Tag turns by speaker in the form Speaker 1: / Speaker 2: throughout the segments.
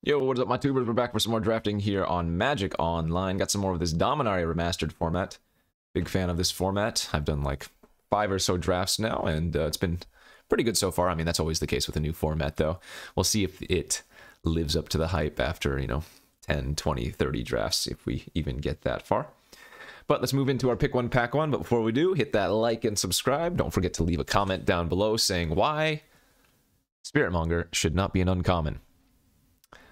Speaker 1: Yo, what is up, my tubers? We're back for some more drafting here on Magic Online. Got some more of this Dominaria Remastered format. Big fan of this format. I've done like 5 or so drafts now, and it's been pretty good so far. I mean, that's always the case with a new format, though. We'll see if it lives up to the hype after, 10, 20, 30 drafts, if we even get that far. But let's move into our pick one, pack one. But before we do, hit that like and subscribe. Don't forget to leave a comment down below saying why Spiritmonger should not be an uncommon.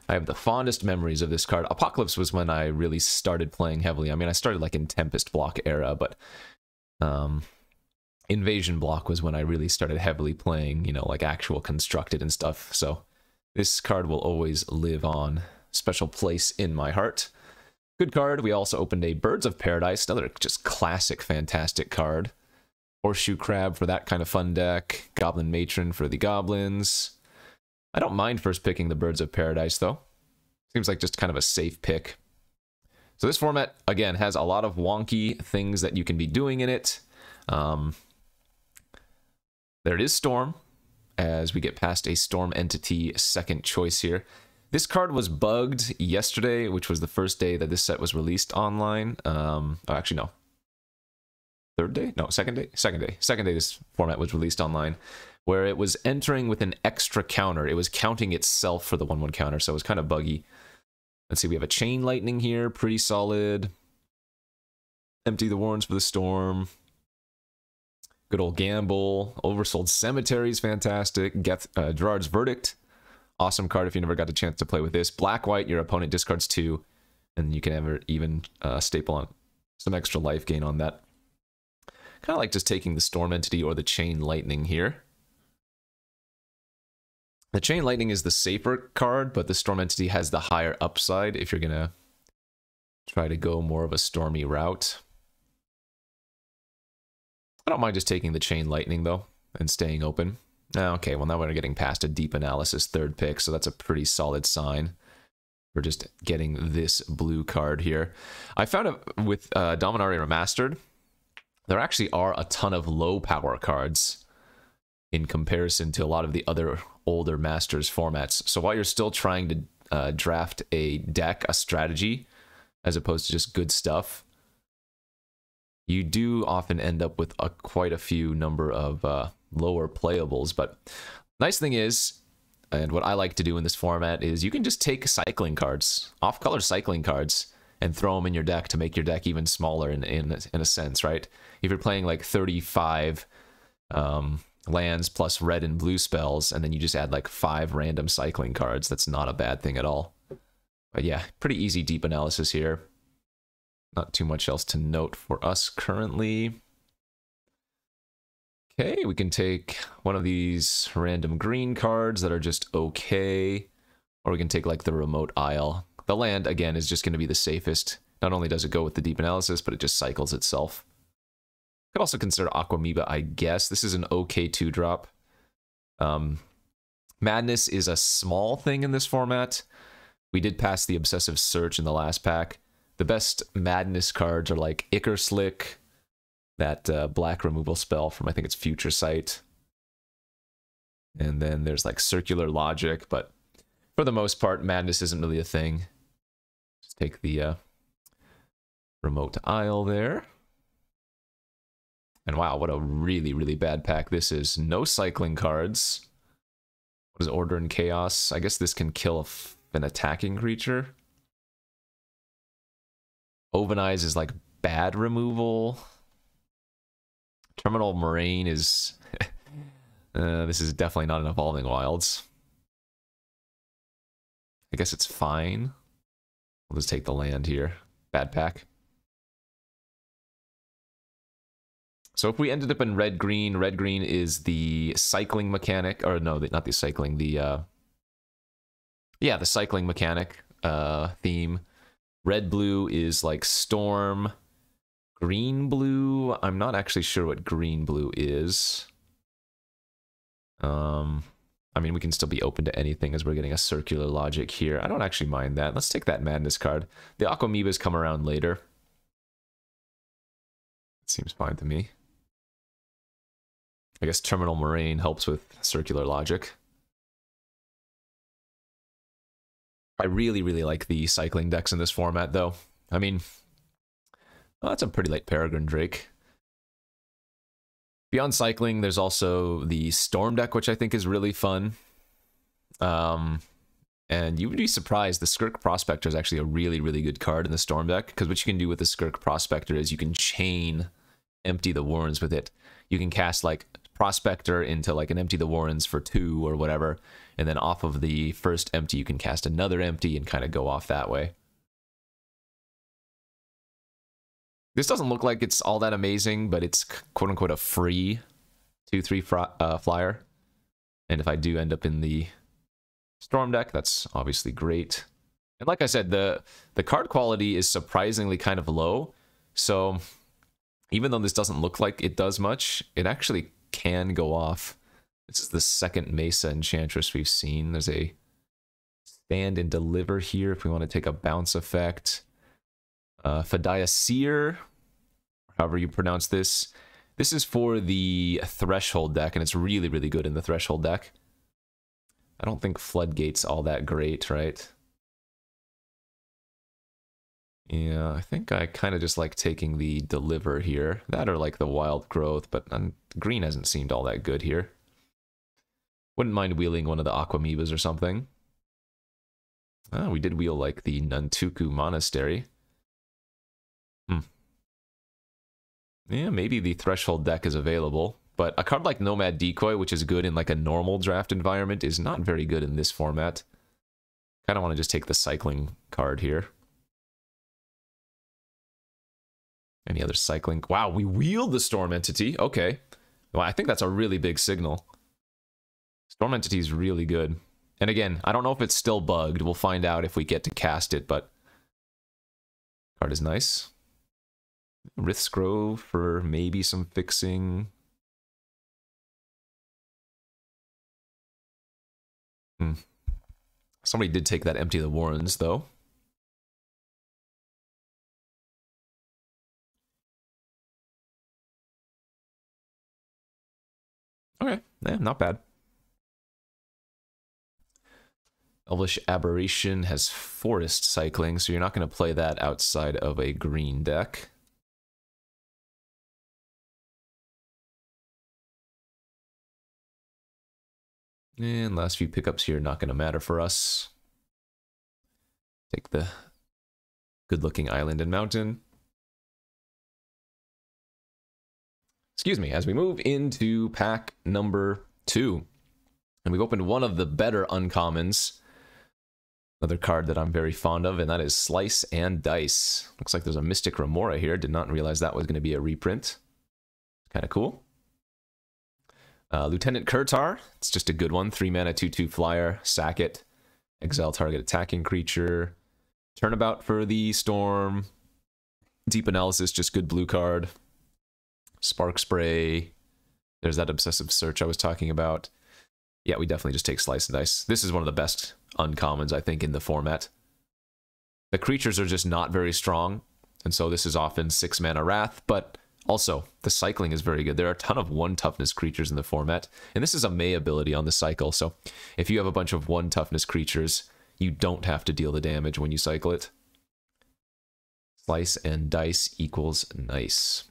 Speaker 1: I have the fondest memories of this card. Apocalypse was when I really started playing heavily. I mean, I started like in Tempest block era, but Invasion block was when I really started heavily playing, like actual constructed and stuff. So this card will always live on. Special place in my heart. Good card. We also opened a Birds of Paradise, another just classic, fantastic card. Horseshoe Crab for that kind of fun deck. Goblin Matron for the goblins. I don't mind first picking the Birds of Paradise, though. Seems like just kind of a safe pick. So this format, again, has a lot of wonky things that you can be doing in it. There it is, Storm, as we get past a Storm entity second choice here. This card was bugged yesterday, which was the first day that this set was released online. Oh, actually, no. Third day? No, second day? Second day. Second day this format was released online, where it was entering with an extra counter. It was counting itself for the 1/1 counter, so it was kind of buggy. Let's see, we have a Chain Lightning here, pretty solid. Empty the Warrens for the Storm. Good old Gamble. Oversold Cemetery is fantastic. Gerard's Verdict. Awesome card if you never got a chance to play with this. Black-white, your opponent discards 2, and you can even staple on some extra life gain on that. Kind of like just taking the Storm entity or the Chain Lightning here. The Chain Lightning is the safer card, but the Storm entity has the higher upside if you're going to try to go more of a stormy route. I don't mind just taking the Chain Lightning, though, and staying open. Okay, well, now we're getting past a deep analysis third pick, so that's a pretty solid sign for just getting this blue card here. I found it with Dominaria Remastered, there actually are a ton of low power cards in comparison to a lot of the other older Masters formats. So while you're still trying to draft a deck, a strategy, as opposed to just good stuff, you do often end up with quite a few number of lower playables. But nice thing is, and what I like to do in this format is you can just take cycling cards, off-color cycling cards, and throw them in your deck to make your deck even smaller in a sense, right? If you're playing like 35 lands plus red and blue spells, and then you just add like 5 random cycling cards, that's not a bad thing at all. But yeah, pretty easy deep analysis here. Not too much else to note for us currently. Okay, we can take one of these random green cards that are just okay, or we can take like the Remote Isle. The land, again, is just going to be the safest. Not only does it go with the deep analysis, but it just cycles itself. Could also consider Aquamoeba, I guess. This is an okay 2-drop. Madness is a small thing in this format. We did pass the Obsessive Search in the last pack. The best Madness cards are like Ichor Slick, that black removal spell from, I think it's Future Sight. And then there's like Circular Logic, but for the most part, Madness isn't really a thing. Just take the Remote Isle there. And wow, what a really, really bad pack this is. No cycling cards. What is Order and Chaos? I guess this can kill an attacking creature. Ovenize is like bad removal. Terminal Moraine is... this is definitely not an Evolving Wilds. I guess it's fine. We'll just take the land here. Bad pack. So if we ended up in red-green is the cycling mechanic, or no, not the cycling, the cycling mechanic theme. Red-blue is like Storm. Green-blue, I'm not actually sure what green-blue is. I mean, we can still be open to anything as we're getting a Circular Logic here. I don't actually mind that. Let's take that Madness card. The Aquamoebas come around later. It seems fine to me. I guess Terminal Moraine helps with Circular Logic. I really, really like the cycling decks in this format, though. I mean, well, that's a pretty late Peregrine Drake. Beyond cycling, there's also the Storm deck, which I think is really fun. And you would be surprised, the Skirk Prospector is actually a really, really good card in the Storm deck, because what you can do with the Skirk Prospector is you can chain Empty the Warrens with it. You can cast, like, Prospector into, like, an Empty the Warrens for 2 or whatever, and then off of the first Empty, you can cast another Empty and kind of go off that way. This doesn't look like it's all that amazing, but it's quote-unquote a free 2/3 flyer. And if I do end up in the Storm deck, that's obviously great. And like I said, the card quality is surprisingly kind of low. So even though this doesn't look like it does much, it actually can go off. This is the second Mesa Enchantress we've seen. There's a Stand and Deliver here if we want to take a bounce effect. Fadaya Seer, however you pronounce this. This is for the Threshold deck, and it's really, really good in the Threshold deck. I don't think Floodgate's all that great, right? Yeah, I think I kind of just like taking the Deliver here. That or like the Wild Growth, but green hasn't seemed all that good here. Wouldn't mind wheeling one of the Aquamoebas or something. Oh, we did wheel like the Nantuku Monastery. Yeah, maybe the Threshold deck is available, but a card like Nomad Decoy, which is good in like a normal draft environment, is not very good in this format. Kind of want to just take the cycling card here. Any other cycling? Wow, we wheeled the Storm Entity. Okay. Well, I think that's a really big signal. Storm Entity is really good. And again, I don't know if it's still bugged. We'll find out if we get to cast it, but card is nice. Rith's Grove for maybe some fixing. Somebody did take that Empty the Warrens, though. Okay, yeah, not bad. Elvish Aberration has Forest Cycling, so you're not going to play that outside of a green deck. And last few pickups here, not going to matter for us. Take the good-looking Island and Mountain. Excuse me, as we move into pack number 2. And we've opened one of the better uncommons. Another card that I'm very fond of, and that is Slice and Dice. Looks like there's a Mystic Remora here. Did not realize that was going to be a reprint. Kind of cool. Lieutenant Kurtar, it's just a good one. 3 mana, 2/2 flyer, sack it. Exile target attacking creature. Turnabout for the Storm. Deep Analysis, just good blue card. Spark Spray. There's that Obsessive Search I was talking about. Yeah, we definitely just take Slice and Dice. This is one of the best uncommons, I think, in the format. The creatures are just not very strong, and so this is often 6 mana Wrath, but also, the cycling is very good. There are a ton of 1 toughness creatures in the format, and this is a May ability on the cycle, so if you have a bunch of 1 toughness creatures, you don't have to deal the damage when you cycle it. Slice and Dice equals nice.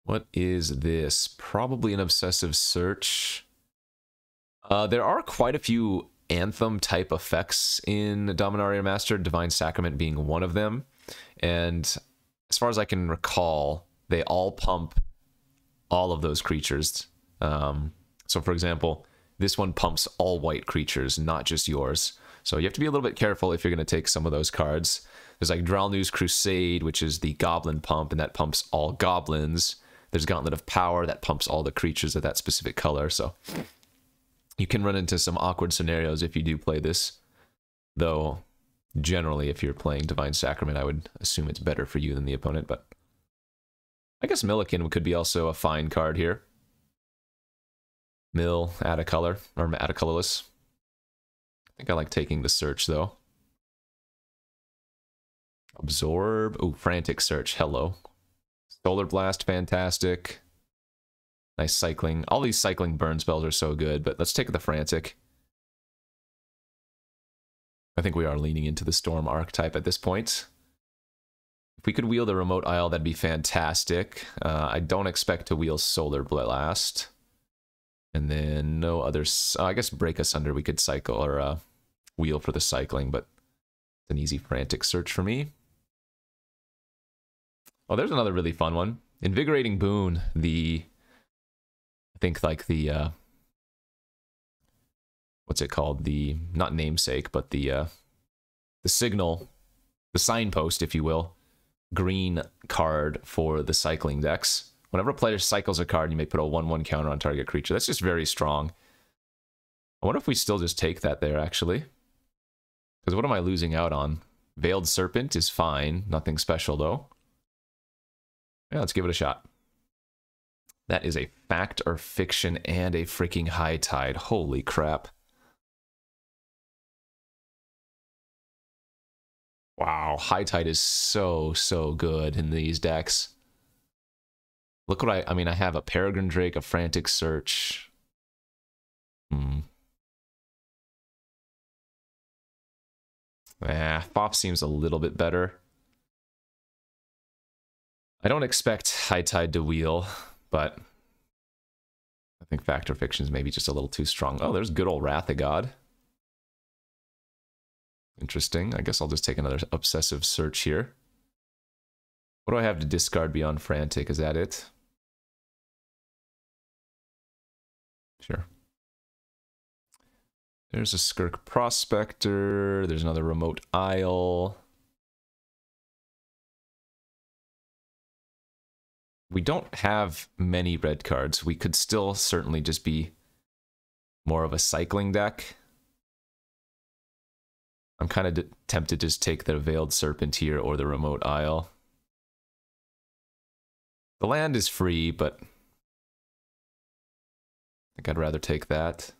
Speaker 1: What is this? Probably an Obsessive Search. There are quite a few Anthem-type effects in Dominaria Remastered, Divine Sacrament being one of them, and as far as I can recall, they all pump all of those creatures. So for example, this one pumps all white creatures, not just yours. So you have to be a little bit careful if you're going to take some of those cards. There's like Dralnu's Crusade, which is the goblin pump, and that pumps all goblins. There's Gauntlet of Power, that pumps all the creatures of that specific color. So you can run into some awkward scenarios if you do play this. Though, generally, if you're playing Divine Sacrament, I would assume it's better for you than the opponent, but I guess Millikin could be also a fine card here. Mill, add a color, or add a colorless. I think I like taking the Search, though. Absorb. Oh, Frantic Search. Hello. Solar Blast, fantastic. Nice cycling. All these cycling burn spells are so good, but let's take the Frantic. I think we are leaning into the Storm archetype at this point. If we could wheel the Remote Isle, that'd be fantastic. I don't expect to wheel Solar Blast. And then no others. I guess Break Asunder we could cycle, or wheel for the cycling, but it's an easy frantic search for me. Oh, there's another really fun one. Invigorating Boon, I think like the, what's it called? The, not namesake, but the signal, the signpost, if you will, green card for the cycling decks. Whenever a player cycles a card, you may put a 1/1 counter on target creature. That's just very strong. I wonder if we still just take that there, actually. Because what am I losing out on? Veiled Serpent is fine. Nothing special, though. Yeah, let's give it a shot. That is a fact or fiction and a freaking high tide. Holy crap. Wow, high tide is so good in these decks. Look what I mean, I have a Peregrine Drake, a Frantic Search. Fop seems a little bit better. I don't expect high tide to wheel, but I think Fact or Fiction is maybe just a little too strong. Oh, there's good old Wrath of God. Interesting. I guess I'll just take another Obsessive Search here. What do I have to discard beyond Frantic? Is that it? Sure. There's a Skirk Prospector. There's another Remote Isle. We don't have many red cards. We could still certainly just be more of a cycling deck. I'm kind of tempted to just take the Veiled Serpent here or the Remote Isle. The land is free, but I think I'd rather take that.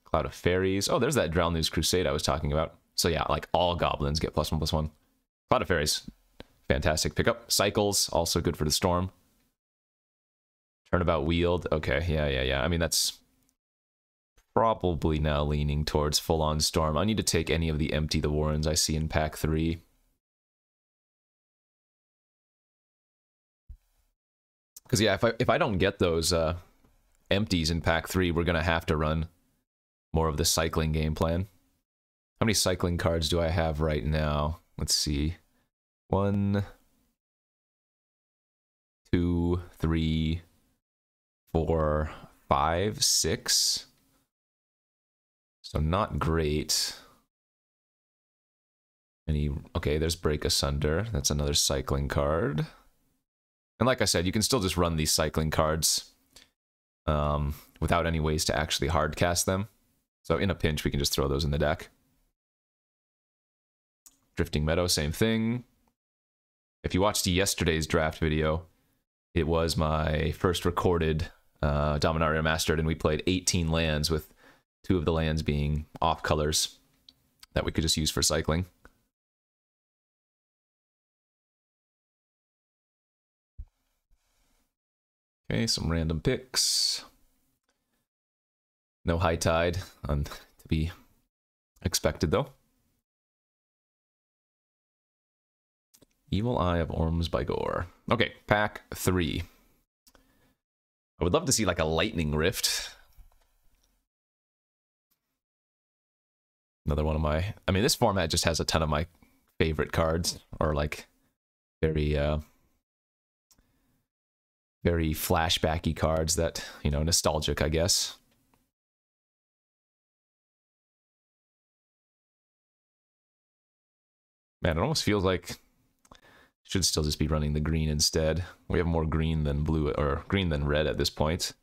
Speaker 1: Cloud of Fairies. Oh, there's that Drownlew's Crusade I was talking about. So yeah, like all goblins get +1/+1. Cloud of Fairies. Fantastic pickup. Cycles, also good for the Storm. Turnabout Wield. Okay, yeah. I mean, that's probably now leaning towards full-on Storm. I need to take any of the Empty the Warrens I see in pack 3. Because yeah, if I don't get those empties in pack 3, we're going to have to run more of the cycling game plan. How many cycling cards do I have right now? Let's see. 1, 2, 3, 4, 5, 6. So not great. Okay, there's Break Asunder. That's another cycling card. And like I said, you can still just run these cycling cards without any ways to actually hard cast them. So in a pinch, we can just throw those in the deck. Drifting Meadow, same thing. If you watched yesterday's draft video, it was my first recorded Dominaria Remastered, and we played 18 lands with 2 of the lands being off colors that we could just use for cycling. Okay, some random picks. No high tide, to be expected though. Evil Eye of Orms by Gore. Okay, pack 3. I would love to see like a Lightning Rift. Another one of my... I mean, this format just has a ton of my favorite cards, or like very flashbacky cards that, you know, nostalgic, I guess. Man, it almost feels like should still just be running the green instead. We have more green than blue, or green than red at this point.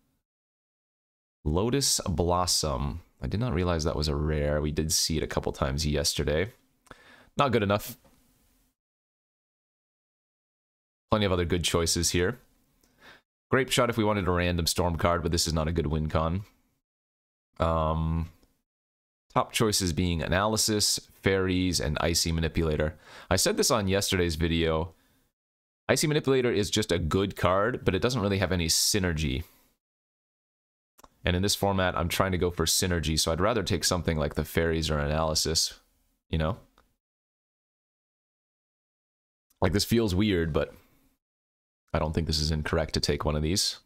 Speaker 1: Lotus Blossom. I did not realize that was a rare. We did see it a couple times yesterday. Not good enough. Plenty of other good choices here. Grape Shot if we wanted a random Storm card, but this is not a good win con. Top choices being Analysis, Fairies, and Icy Manipulator. I said this on yesterday's video. Icy Manipulator is just a good card, but it doesn't really have any synergy. And in this format, I'm trying to go for synergy, so I'd rather take something like the fairies or analysis, you know? Like, this feels weird, but I don't think this is incorrect to take one of these.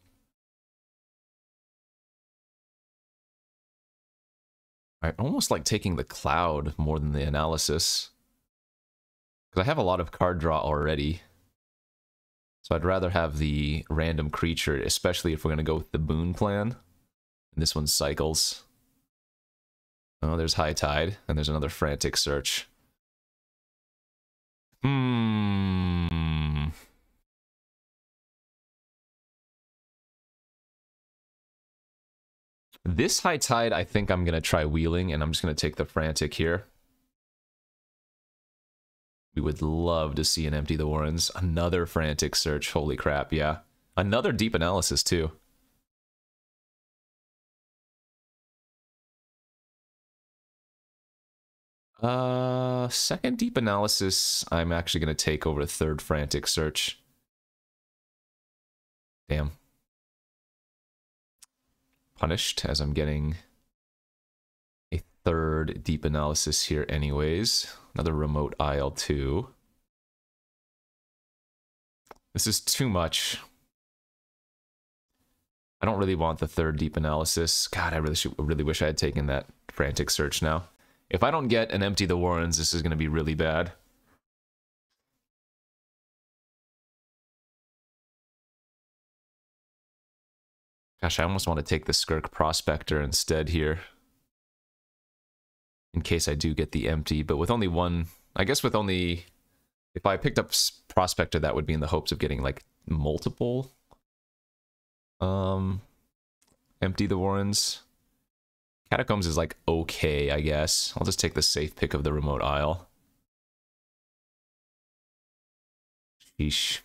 Speaker 1: I almost like taking the cloud more than the analysis, because I have a lot of card draw already. So I'd rather have the random creature, especially if we're going to go with the boon plan. And this one cycles. Oh, there's High Tide, and there's another Frantic Search. This High Tide, I think I'm going to try wheeling, and I'm just going to take the Frantic here. We would love to see an Empty the Warrens. Another Frantic Search. Holy crap, yeah. Another Deep Analysis, too. Second Deep Analysis, I'm actually going to take over third Frantic Search. Damn. Punished, as I'm getting a third Deep Analysis here anyways. Another Remote Isle, too. This is too much. I don't really want the third Deep Analysis. God, I really wish I had taken that Frantic Search now. If I don't get an Empty the Warrens, this is going to be really bad. Gosh, I almost want to take the Skirk Prospector instead here. In case I do get the Empty, but with only one... I guess with only... If I picked up Prospector, that would be in the hopes of getting, like, multiple... Empty the Warrens. Catacombs is, like, okay, I guess. I'll just take the safe pick of the Remote Isle. Sheesh.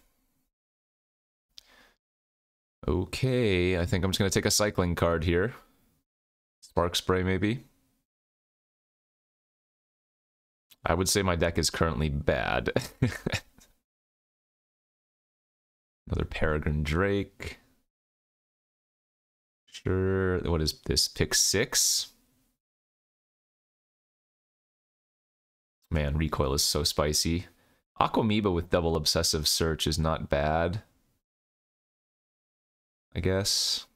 Speaker 1: Okay, I think I'm just going to take a cycling card here. Spark Spray, maybe. I would say my deck is currently bad. Another Peregrine Drake. Sure. What is this? Pick 6? Man, Recoil is so spicy. Aquamoeba with double Obsessive Search is not bad, I guess.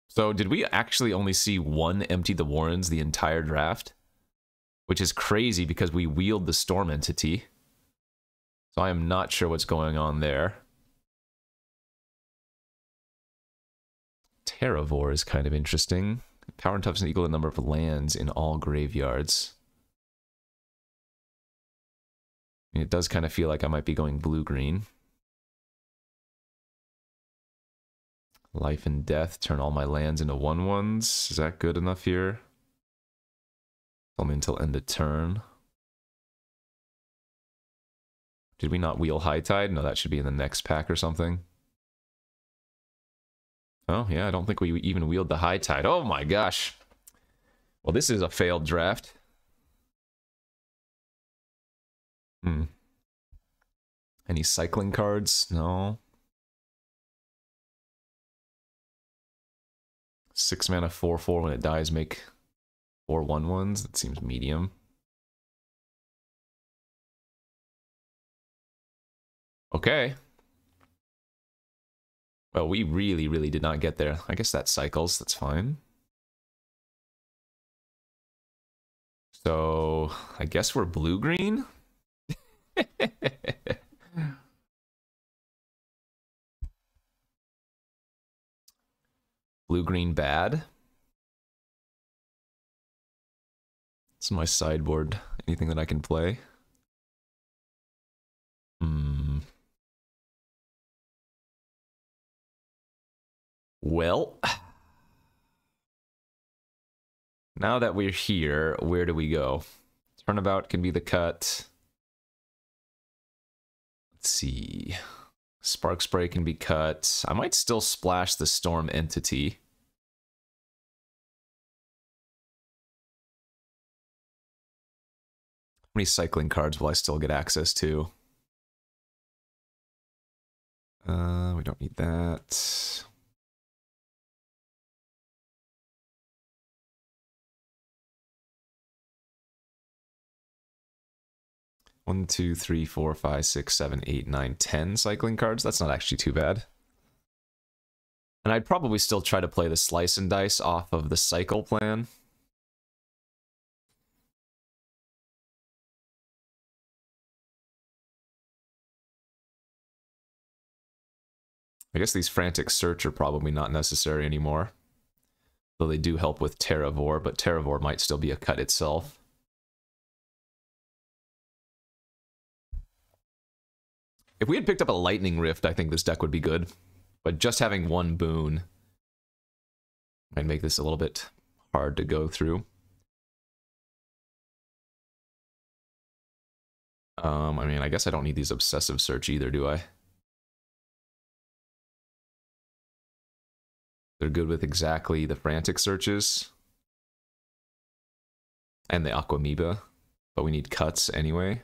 Speaker 1: So did we actually only see one Empty the Warrens the entire draft? Which is crazy because we wheeled the Storm Entity. So I am not sure what's going on there. Terravore is kind of interesting. Power and toughness equal the number of lands in all graveyards. I mean, it does kind of feel like I might be going blue-green. Life and Death, turn all my lands into 1/1s. Is that good enough here? Only until end of turn. Did we not wheel High Tide? No, that should be in the next pack or something. Oh, yeah, I don't think we even wheeled the High Tide. Oh my gosh. Well, this is a failed draft. Any cycling cards? No. 6 mana, 4/4. When it dies, make 4 1/1s. That seems medium. Okay. Well, we really did not get there. I guess that cycles. That's fine. So, I guess we're blue-green? Blue-green bad. It's my sideboard. Anything that I can play? Well, now that we're here, where do we go? Turnabout can be the cut. Let's see. Spark Spray can be cut. I might still splash the Storm Entity. How many cycling cards will I still get access to? We don't need that. 1, 2, 3, 4, 5, 6, 7, 8, 9, 10 cycling cards. That's not actually too bad. And I'd probably still try to play the slice and dice off of the cycle plan. I guess these Frantic Search are probably not necessary anymore. Though they do help with Terravore, but Terravore might still be a cut itself. If we had picked up a Lightning Rift, I think this deck would be good. But just having one boon might make this a little bit hard to go through. I mean, I guess I don't need these Obsessive Search either, do I? They're good with exactly the Frantic Searches. And the Aquamoeba. But we need cuts anyway.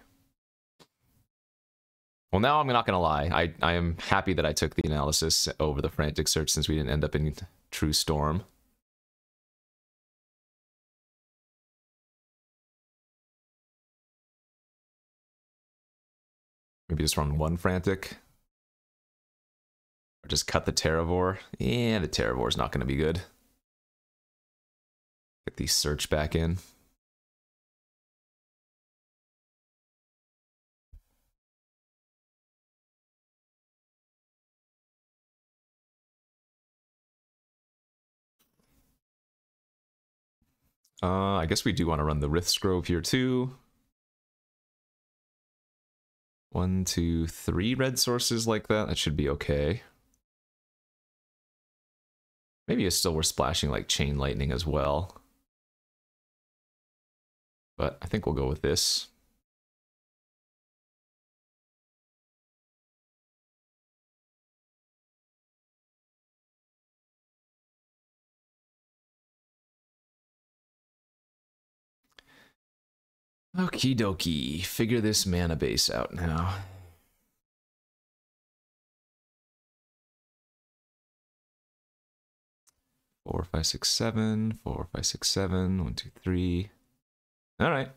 Speaker 1: Well, now I'm not going to lie. I am happy that I took the analysis over the Frantic Search since we didn't end up in True Storm. Maybe just run one Frantic. Or just cut the Terravore. Yeah, the Terravore's not going to be good. Get the Search back in. I guess we do want to run the Rithsgrove here too. 1, 2, 3 red sources like that. That should be okay. Maybe it's still worth splashing like Chain Lightning as well. But I think we'll go with this. Okie dokie. Figure this mana base out now. Four, 5, 6, 7. 4, 5, 6, 7. 1, 2, 3. All right.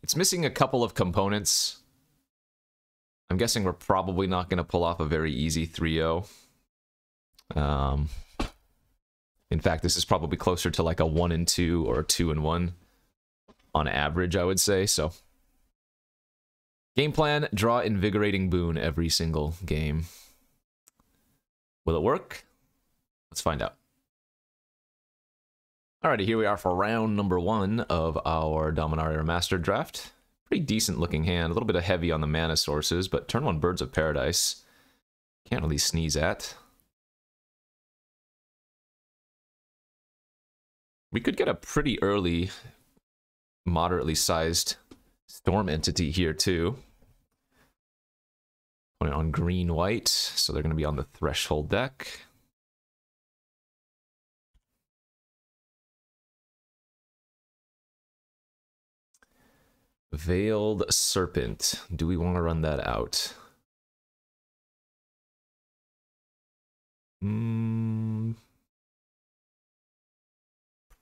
Speaker 1: It's missing a couple of components. I'm guessing we're probably not going to pull off a very easy 3-0. In fact, this is probably closer to like a 1 and 2 or a 2 and 1 on average, I would say. So, game plan: draw Invigorating Boon every single game. Will it work? Let's find out. Alrighty, here we are for round number 1 of our Dominaria Remastered draft. Pretty decent looking hand, a little bit of heavy on the mana sources, but turn 1 Birds of Paradise. Can't really sneeze at. We could get a pretty early, moderately sized Storm entity here too. Put it on green-white, so they're going to be on the Threshold deck. Veiled Serpent. Do we want to run that out?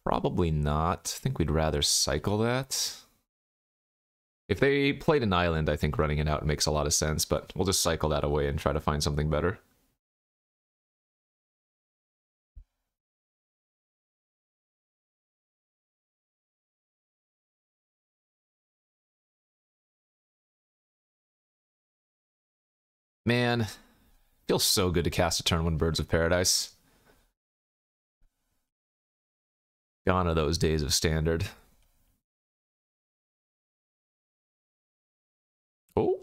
Speaker 1: Probably not. I think we'd rather cycle that. If they played an island, I think running it out makes a lot of sense, but we'll just cycle that away and try to find something better. Man, feels so good to cast a turn 1 Birds of Paradise. Gone are those days of Standard. Oh,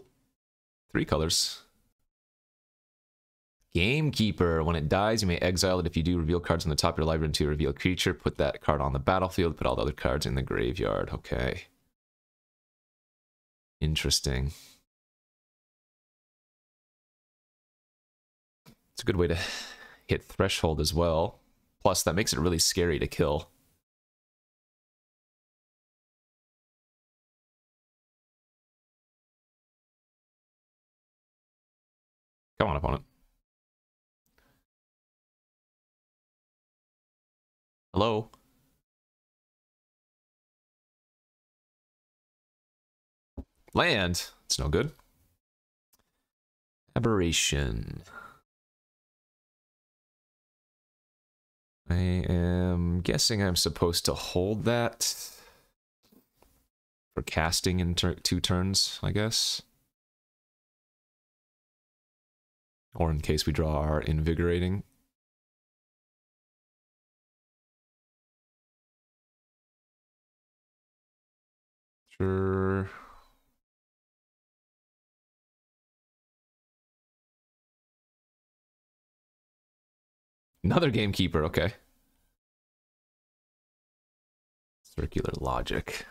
Speaker 1: 3 colors. Gamekeeper. When it dies, you may exile it. If you do, reveal cards on the top of your library into a reveal creature. Put that card on the battlefield. Put all the other cards in the graveyard. Okay. Interesting. It's a good way to hit Threshold as well. Plus, that makes it really scary to kill. Come on, opponent. Hello? Land. It's no good. Aberration. I am guessing I'm supposed to hold that for casting in 2 turns, I guess. Or in case we draw our Invigorating. Sure. Another Gamekeeper, okay. Circular Logic.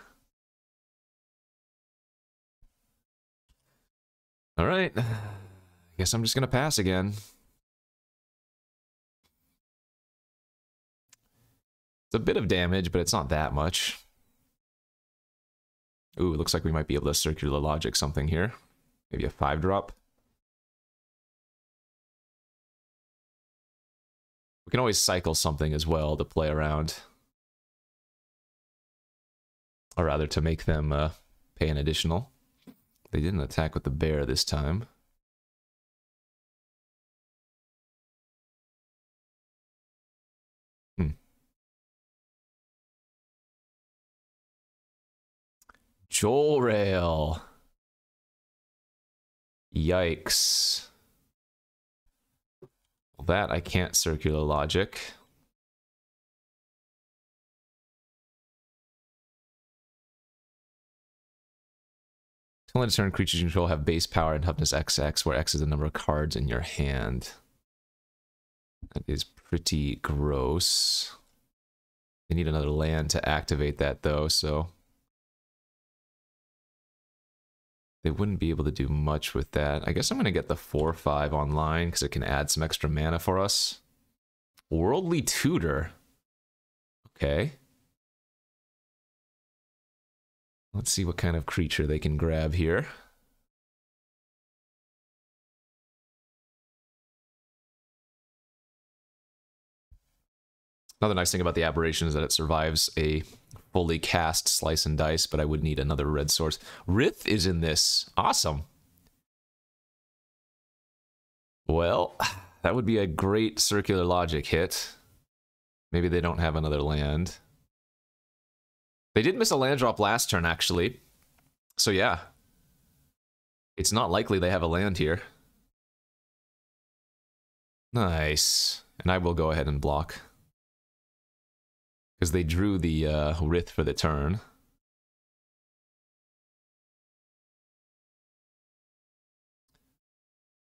Speaker 1: All right. Guess I'm just gonna pass again. It's a bit of damage, but it's not that much. Ooh, it looks like we might be able to Circular Logic something here. Maybe a 5-drop. We can always cycle something as well to play around. Or rather, to make them pay an additional. They didn't attack with the bear this time. Joel Rail. Yikes. Well, that I can't Circular Logic. Till end of turn, creatures you control have base power and toughness XX, where X is the number of cards in your hand. That is pretty gross. They need another land to activate that, though, so they wouldn't be able to do much with that. I guess I'm going to get the 4/5 online, because it can add some extra mana for us. Worldly Tutor. Okay. Let's see what kind of creature they can grab here. Another nice thing about the Aberration is that it survives a fully cast Slice and Dice, but I would need another red source. Rith is in this. Awesome. Well, that would be a great Circular Logic hit. Maybe they don't have another land. They did miss a land drop last turn, actually. So yeah. It's not likely they have a land here. Nice. And I will go ahead and block. Because they drew the Rith for the turn.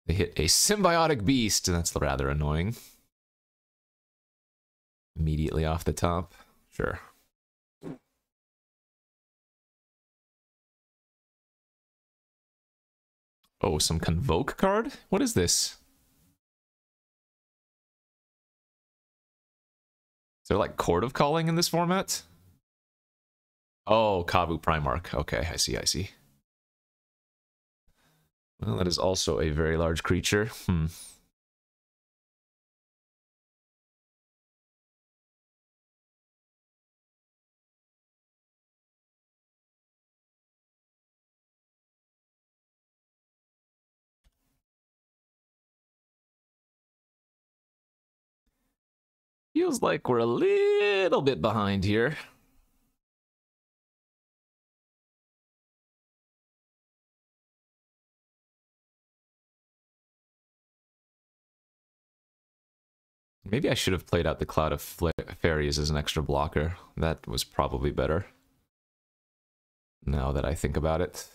Speaker 1: They hit a Symbiotic Beast, and that's rather annoying. Immediately off the top. Sure. Oh, some Convoke card? What is this? Is there like Court of Calling in this format? Oh, Kavu Primarch. Okay, I see, I see. Well, that is also a very large creature. Feels like we're a little bit behind here. Maybe I should have played out the Cloud of Fairies as an extra blocker. That was probably better. Now that I think about it.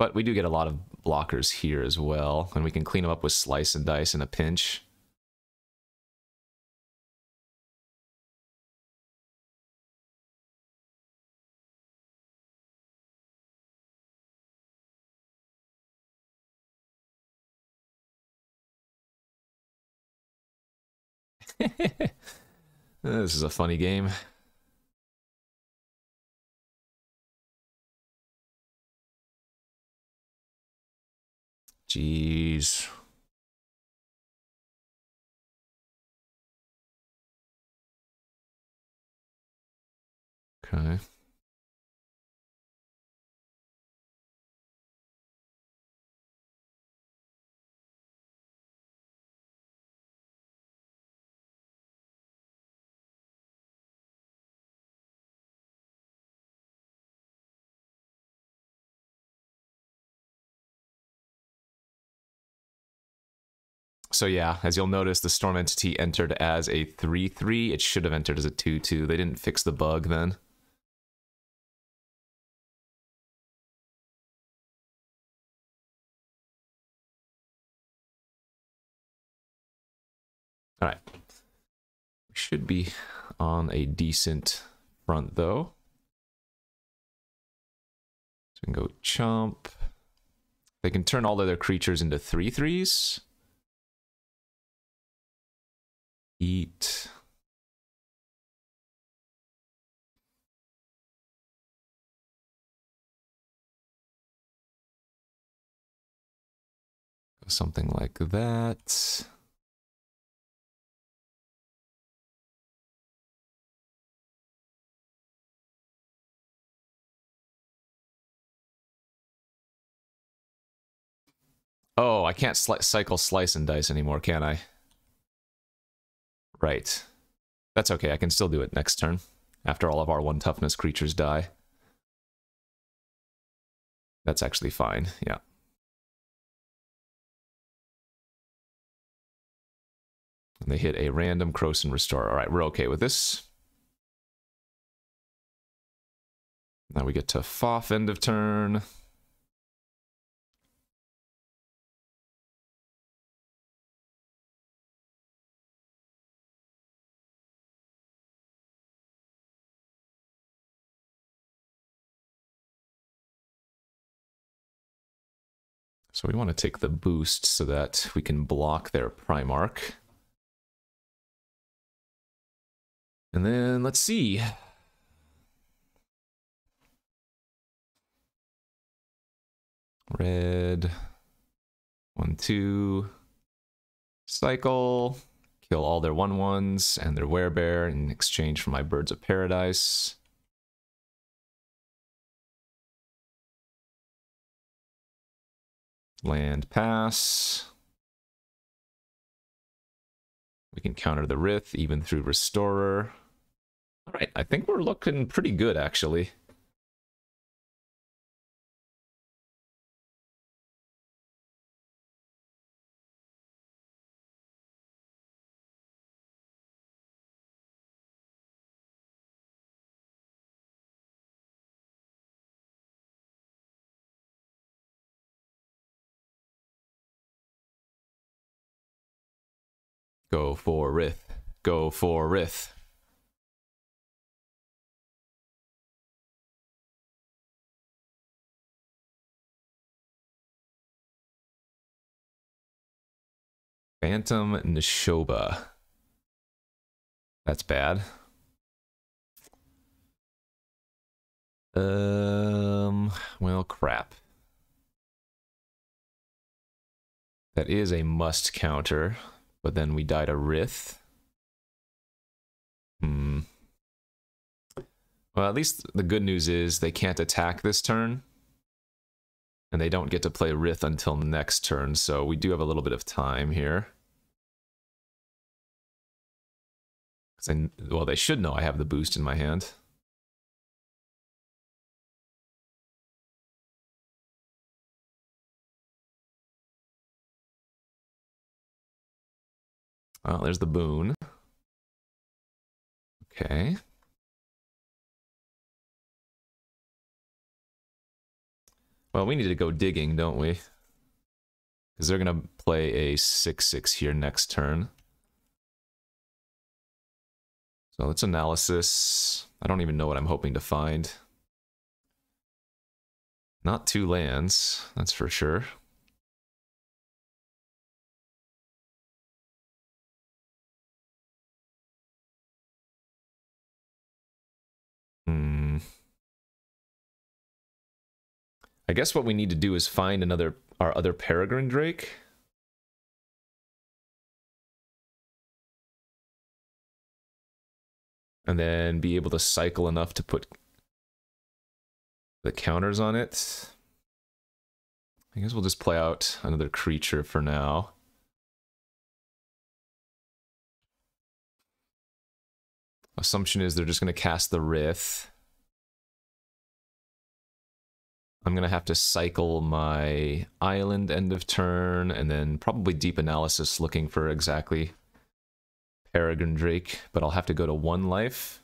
Speaker 1: But we do get a lot of blockers here as well, and we can clean them up with Slice and Dice in a pinch. This is a funny game. Jeez. Okay. So yeah, as you'll notice, the Storm Entity entered as a 3/3. It should have entered as a 2/2. They didn't fix the bug then. All right. We should be on a decent front, though. So we can go chomp. They can turn all of their creatures into 3/3s. Eat. Something like that. Oh, I can't cycle slice and dice anymore, can I? Right. That's okay, I can still do it next turn, after all of our 1 toughness creatures die. That's actually fine, yeah. And they hit a random Krosan Restore. Alright, we're okay with this. Now we get to Foff end of turn. So we want to take the boost so that we can block their Primarch. And then, let's see. Red. 1, 2. Cycle. Kill all their 1/1s and their Werebear in exchange for my Birds of Paradise. Land pass. We can counter the Rith even through Restorer. Alright, I think we're looking pretty good actually. Go for Rith. Go for Rith. Phantom Nishoba. That's bad. Well, crap. That is a must counter, but then we died a Rith. Well, at least the good news is they can't attack this turn. And they don't get to play Rith until next turn, so we do have a little bit of time here. Well, they should know I have the boost in my hand. Well, there's the boon. Okay. Well, we need to go digging, don't we? Because they're going to play a 6/6 here next turn. So let's analysis. I don't even know what I'm hoping to find. Not 2 lands, that's for sure. I guess what we need to do is find our other Peregrine Drake. And then be able to cycle enough to put the counters on it. I guess we'll just play out another creature for now. Assumption is they're just going to cast the Rith. I'm going to have to cycle my island end of turn, and then probably deep analysis looking for exactly Peregrine Drake, but I'll have to go to 1 life.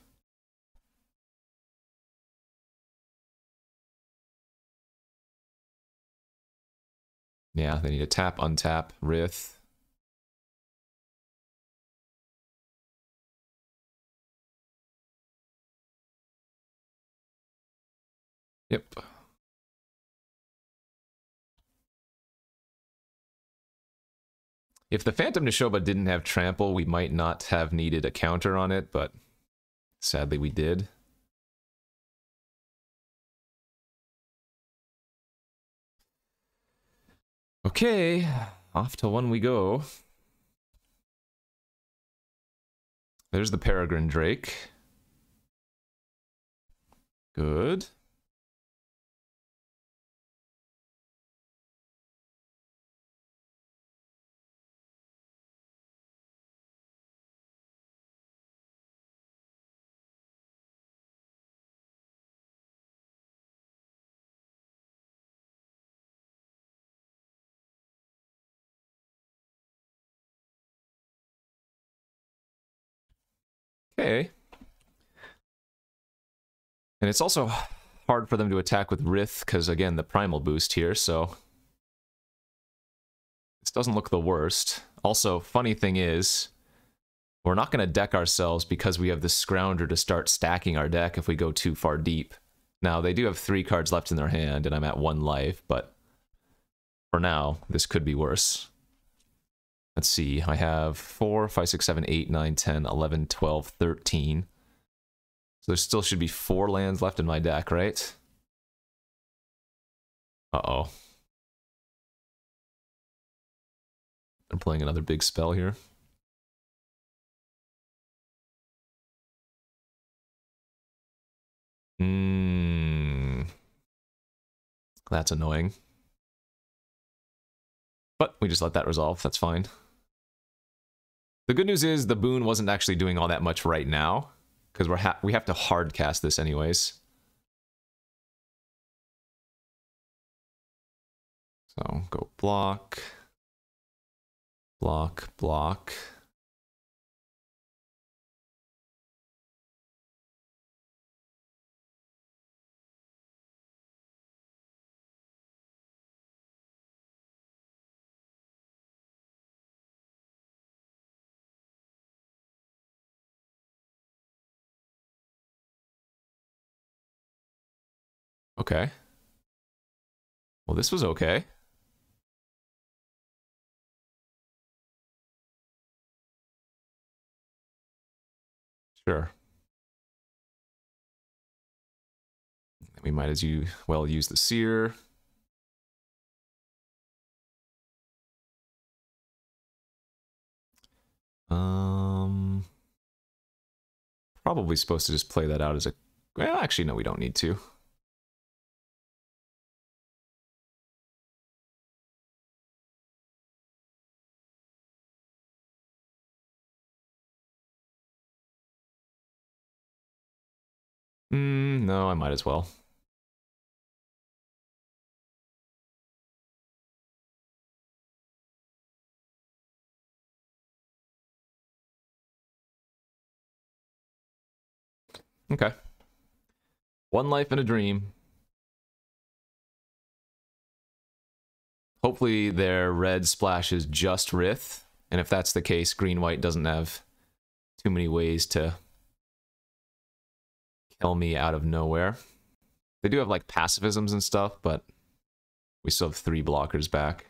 Speaker 1: Yeah, they need to tap, untap, Rith. Yep. If the Phantom Nishoba didn't have trample, we might not have needed a counter on it, but sadly we did. Okay, off to 1 we go. There's the Peregrine Drake. Good. Okay. And it's also hard for them to attack with Rith, because again, the primal boost here, so this doesn't look the worst. Also, funny thing is, we're not going to deck ourselves because we have the Scrounger to start stacking our deck if we go too far deep. Now, they do have 3 cards left in their hand, and I'm at 1 life, but for now, this could be worse. Let's see, I have 4, 5, 6, 7, 8, 9, 10, 11, 12, 13. So there still should be 4 lands left in my deck, right? Uh-oh. They're playing another big spell here. That's annoying. But we just let that resolve, that's fine. The good news is the boon wasn't actually doing all that much right now, because we have to hard cast this anyways. So go block, block, block. Okay. Well, this was okay. Sure. We might as well use the Seer. Probably supposed to just play that out as a... Well, actually, no, we don't need to. No, I might as well. Okay. 1 life and a dream. Hopefully their red splash is just Rith, and if that's the case, green-white doesn't have too many ways to kill me out of nowhere. They do have, like, pacifisms and stuff, but we still have 3 blockers back.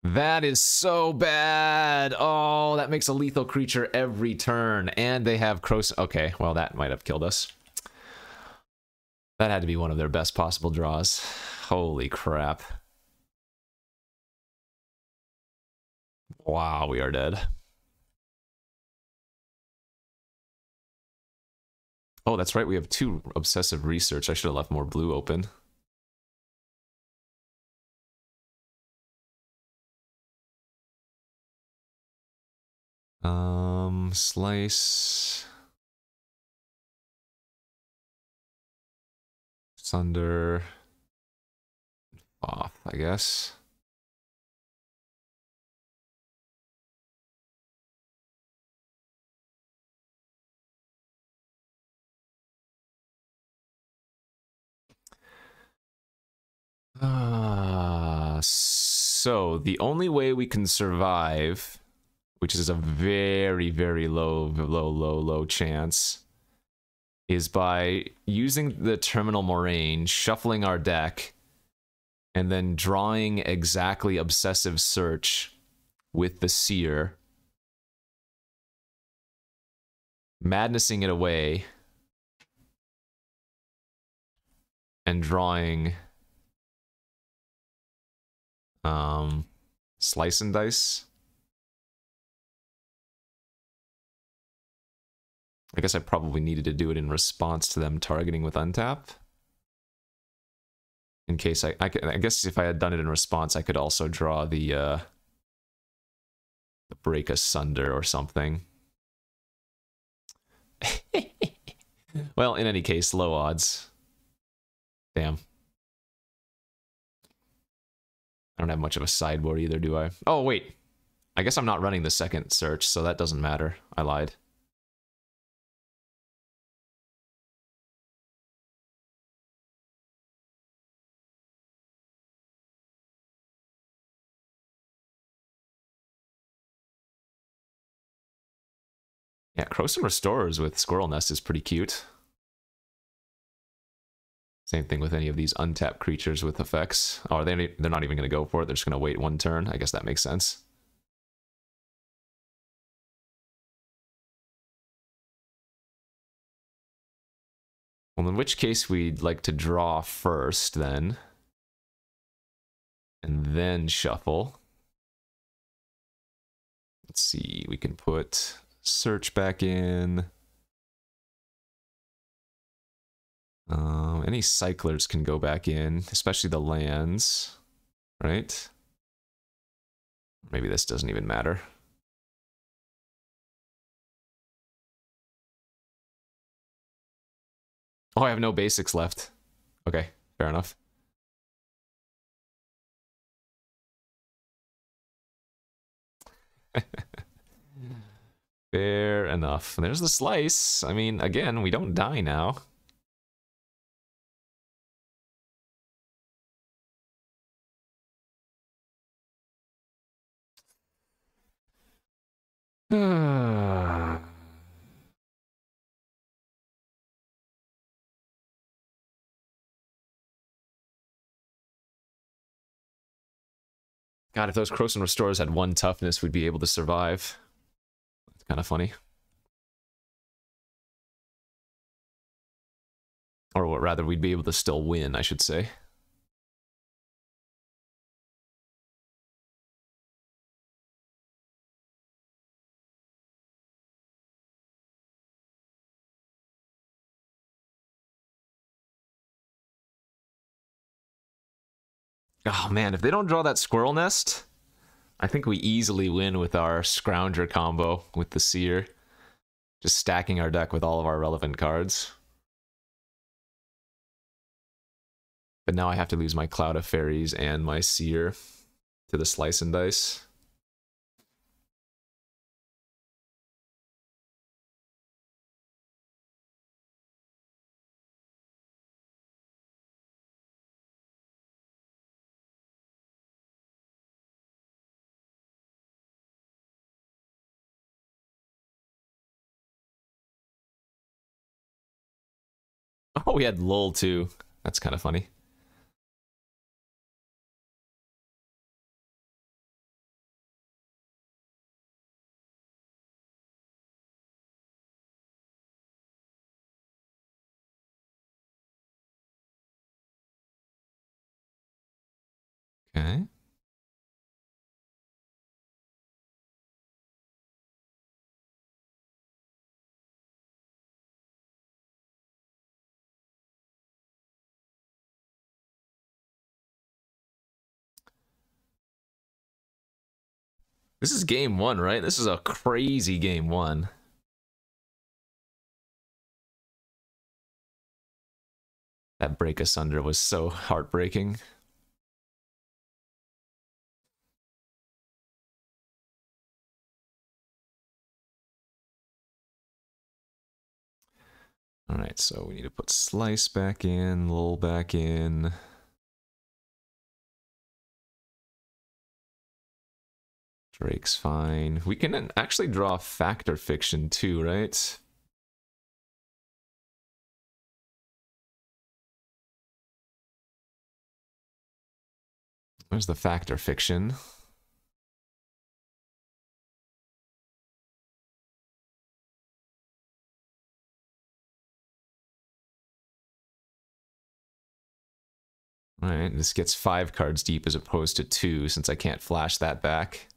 Speaker 1: That is so bad! Oh, that makes a lethal creature every turn, and they have Crows... Okay, well, that might have killed us. That had to be one of their best possible draws. Holy crap. Wow, we are dead. Oh, that's right, we have 2 obsessive research. I should have left more blue open. Slice. Sunder. Off, I guess. So the only way we can survive, which is a very, very low chance, is by using the Terminal Moraine, shuffling our deck, and then drawing exactly Obsessive Search with the Seer, madnessing it away, and drawing Slice and Dice. I guess I probably needed to do it in response to them targeting with untap. In case I guess if I had done it in response, I could also draw the Break Asunder or something. Well, in any case, low odds. Damn. I don't have much of a sideboard either, do I? Oh, wait. I guess I'm not running the second search, so that doesn't matter. I lied. Yeah, Croson Restorers with Squirrel Nest is pretty cute. Same thing with any of these untapped creatures with effects. Oh, they're not even going to go for it. They're just going to wait one turn. I guess that makes sense. Well, in which case we'd like to draw first, then. And then shuffle. Let's see, we can put search back in. Any cyclers can go back in, especially the lands, right? Maybe this doesn't even matter. Oh, I have no basics left. Okay, fair enough. Fair enough. There's the slice. I mean, again, we don't die now. God, if those Croson Restorers had 1 toughness, we'd be able to survive. That's kind of funny. Or rather, we'd be able to still win, I should say. Oh man, if they don't draw that Squirrel Nest, I think we easily win with our Scrounger combo with the Seer. Just stacking our deck with all of our relevant cards. But now I have to lose my Cloud of Fairies and my Seer to the Slice and Dice. Oh, we had Lull too. That's kind of funny. Okay. This is game 1, right? This is a crazy game 1. That break asunder was so heartbreaking. All right, so we need to put slice back in, lull back in. Drake's fine. We can actually draw factor fiction too, right? Where's the factor fiction? Alright, this gets 5 cards deep as opposed to 2, since I can't flash that back.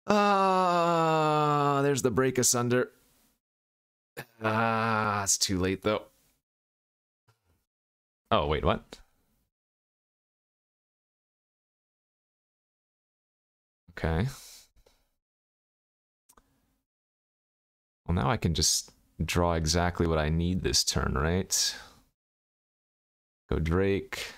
Speaker 1: Ah, there's the break asunder. Ah, it's too late though. Oh, wait, what? Okay. Well, now I can just draw exactly what I need this turn, right? Go Drake.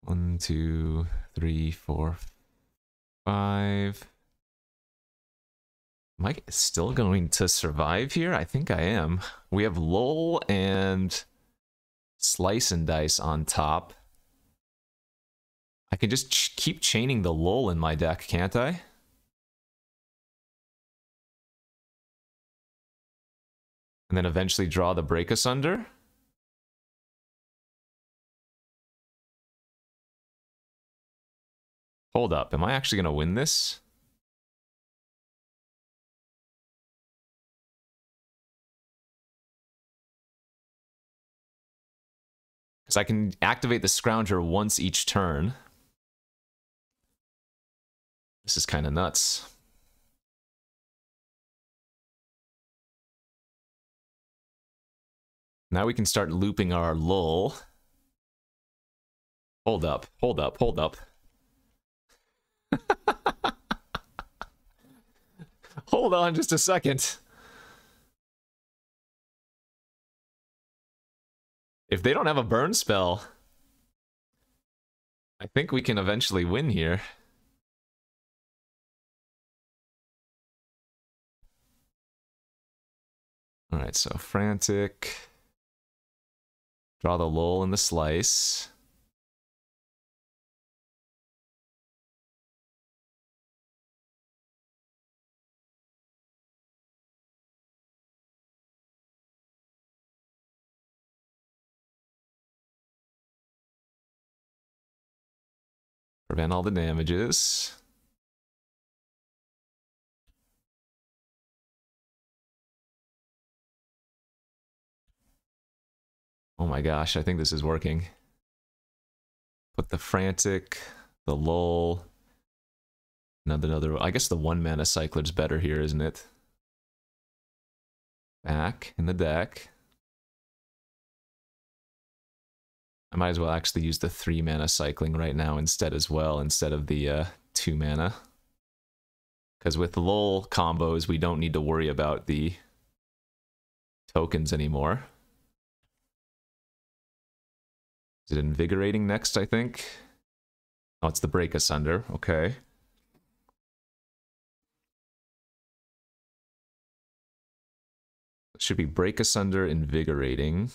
Speaker 1: 1, 2, 3, 4, 5. Am I still going to survive here? I think I am. We have lull and slice and dice on top. I can just keep chaining the lull in my deck, can't I? And then eventually draw the break asunder? Hold up, am I actually going to win this? Because I can activate the Scrounger once each turn. This is kind of nuts. Now we can start looping our lull. Hold up, hold up, hold up. Hold on just a second. If they don't have a burn spell, I think we can eventually win here. Alright, so frantic. Draw the lull and the slice. Prevent all the damages. Oh my gosh, I think this is working. Put the frantic, the lull. Another. I guess the 1 mana cycler's better here, isn't it? Back in the deck. I might as well actually use the 3 mana cycling right now instead as well, instead of the 2 mana. Because with lull combos, we don't need to worry about the tokens anymore. Is it invigorating next, I think? Oh, it's the break asunder. Okay. It should be break asunder, invigorating.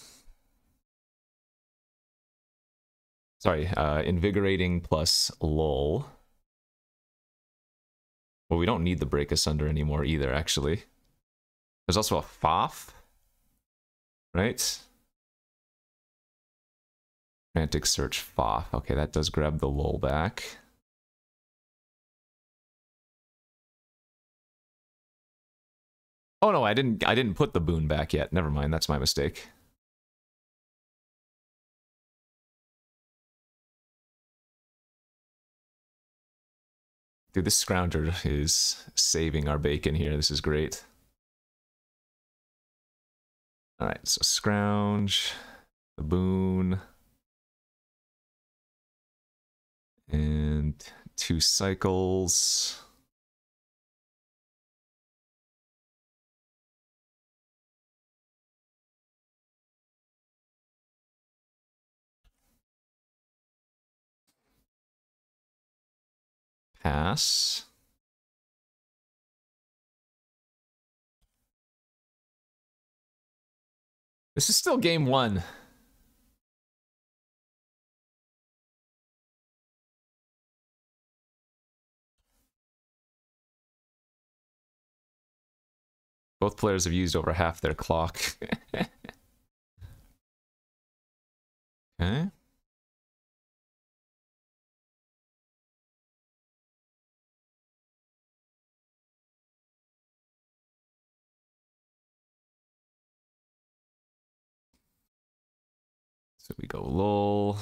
Speaker 1: Sorry, invigorating plus lull. Well, we don't need the break asunder anymore either, actually. There's also a Foff, right? Frantic search Foff. Okay, that does grab the lull back. Oh no, I didn't put the boon back yet. Never mind, that's my mistake. Dude, this Scrounger is saving our bacon here. This is great. Alright, so Scrounge, the boon, and 2 cycles. Pass. This is still game one. Both players have used over half their clock. Okay. So we go lol.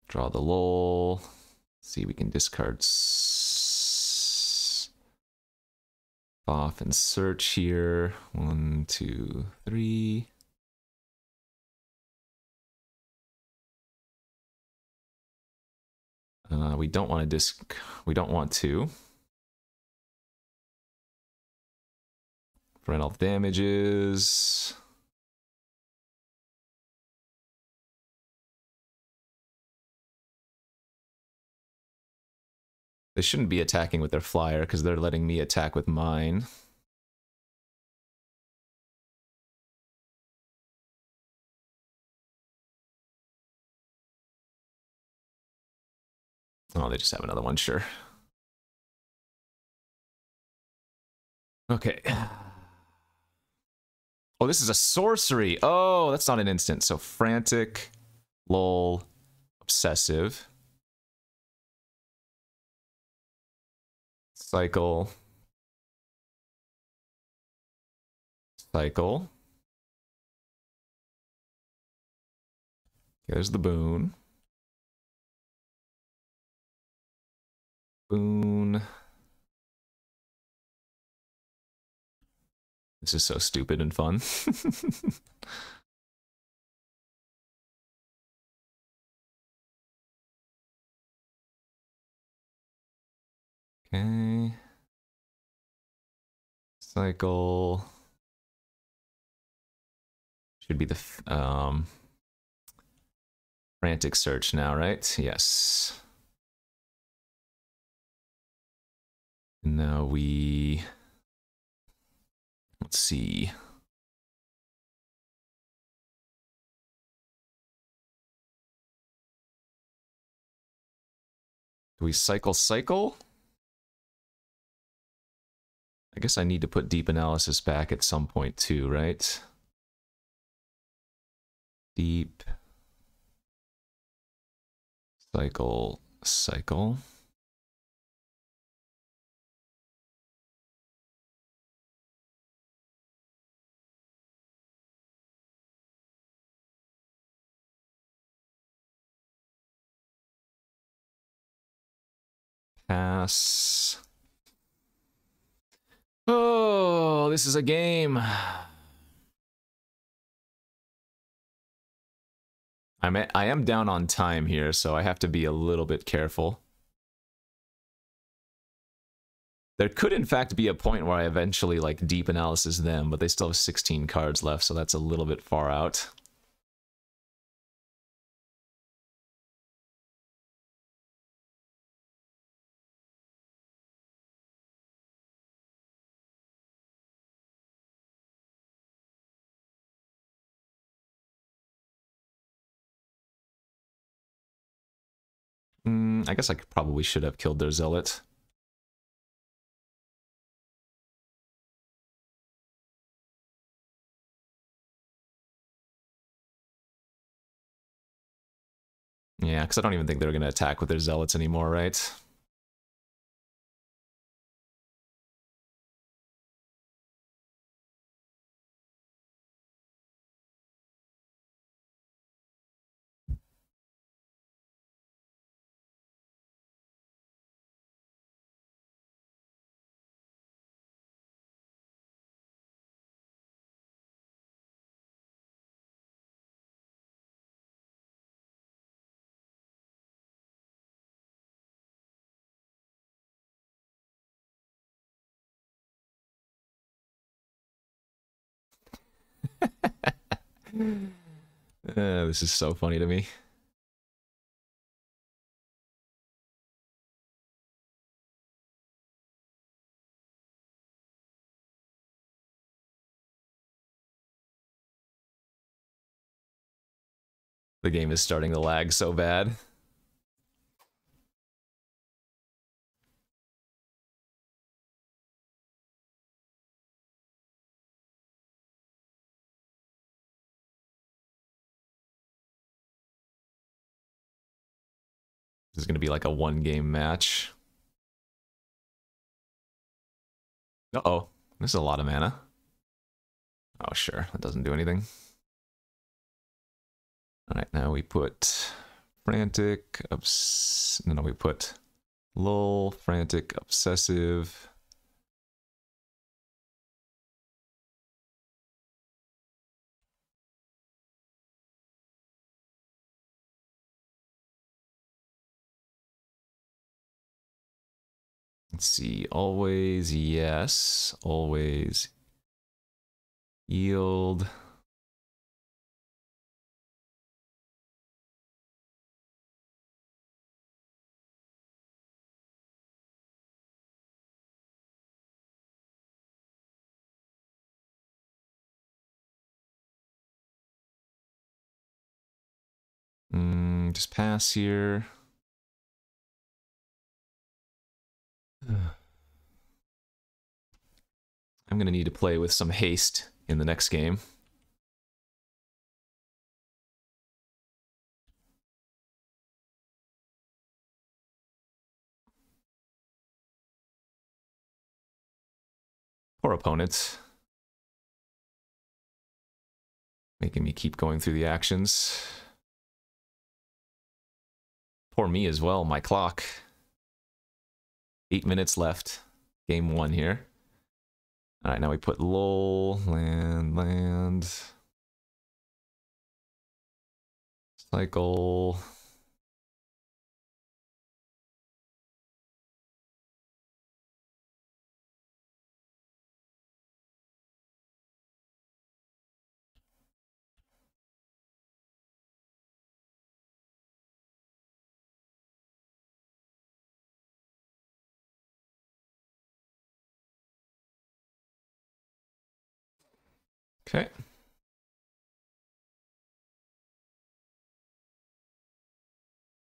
Speaker 1: Draw the lol. See, we can discard off and search here. 1, 2, 3. We don't want to we don't want to. Parental damages. They shouldn't be attacking with their flyer because they're letting me attack with mine. Oh, they just have another one, sure. Okay. Oh, this is a sorcery. Oh, that's not an instant. So frantic, lol, obsessive. Cycle. Cycle. There's the boon. Boon. This is so stupid and fun. Okay. Cycle. Should be the frantic search now, right? Yes. And now we... Let's see. Do we cycle? I guess I need to put deep analysis back at some point too, right? Deep. Cycle. Pass. Oh, this is a game. I am down on time here, so I have to be a little bit careful. There could in fact be a point where I eventually like deep analysis them, but they still have 16 cards left, so that's a little bit far out. I guess I probably should have killed their zealot. Yeah, because I don't even think they're going to attack with their zealots anymore, right? This is so funny to me. The game is starting to lag so bad. This is going to be like a one-game match. Uh-oh. This is a lot of mana. Oh, sure. That doesn't do anything. Alright, now we put Frantic, no, we put Lull, Frantic, Obsessive. Let's see, always, yes, always, yield. Just pass here. I'm going to need to play with some haste in the next game. Poor opponents. Making me keep going through the actions. Poor me as well, my clock. 8 minutes left. Game 1 here. Alright, now we put lull, land. Cycle. Okay.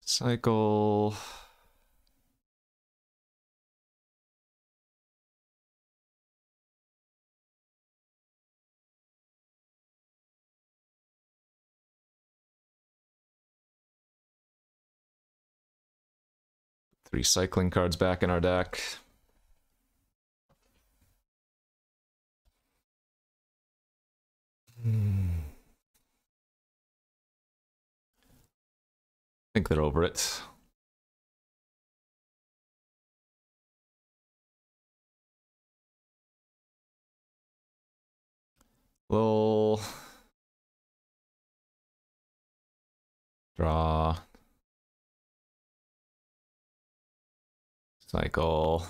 Speaker 1: Cycle. Three cycling cards back in our deck. I think they're over it. Lull. Draw. Cycle.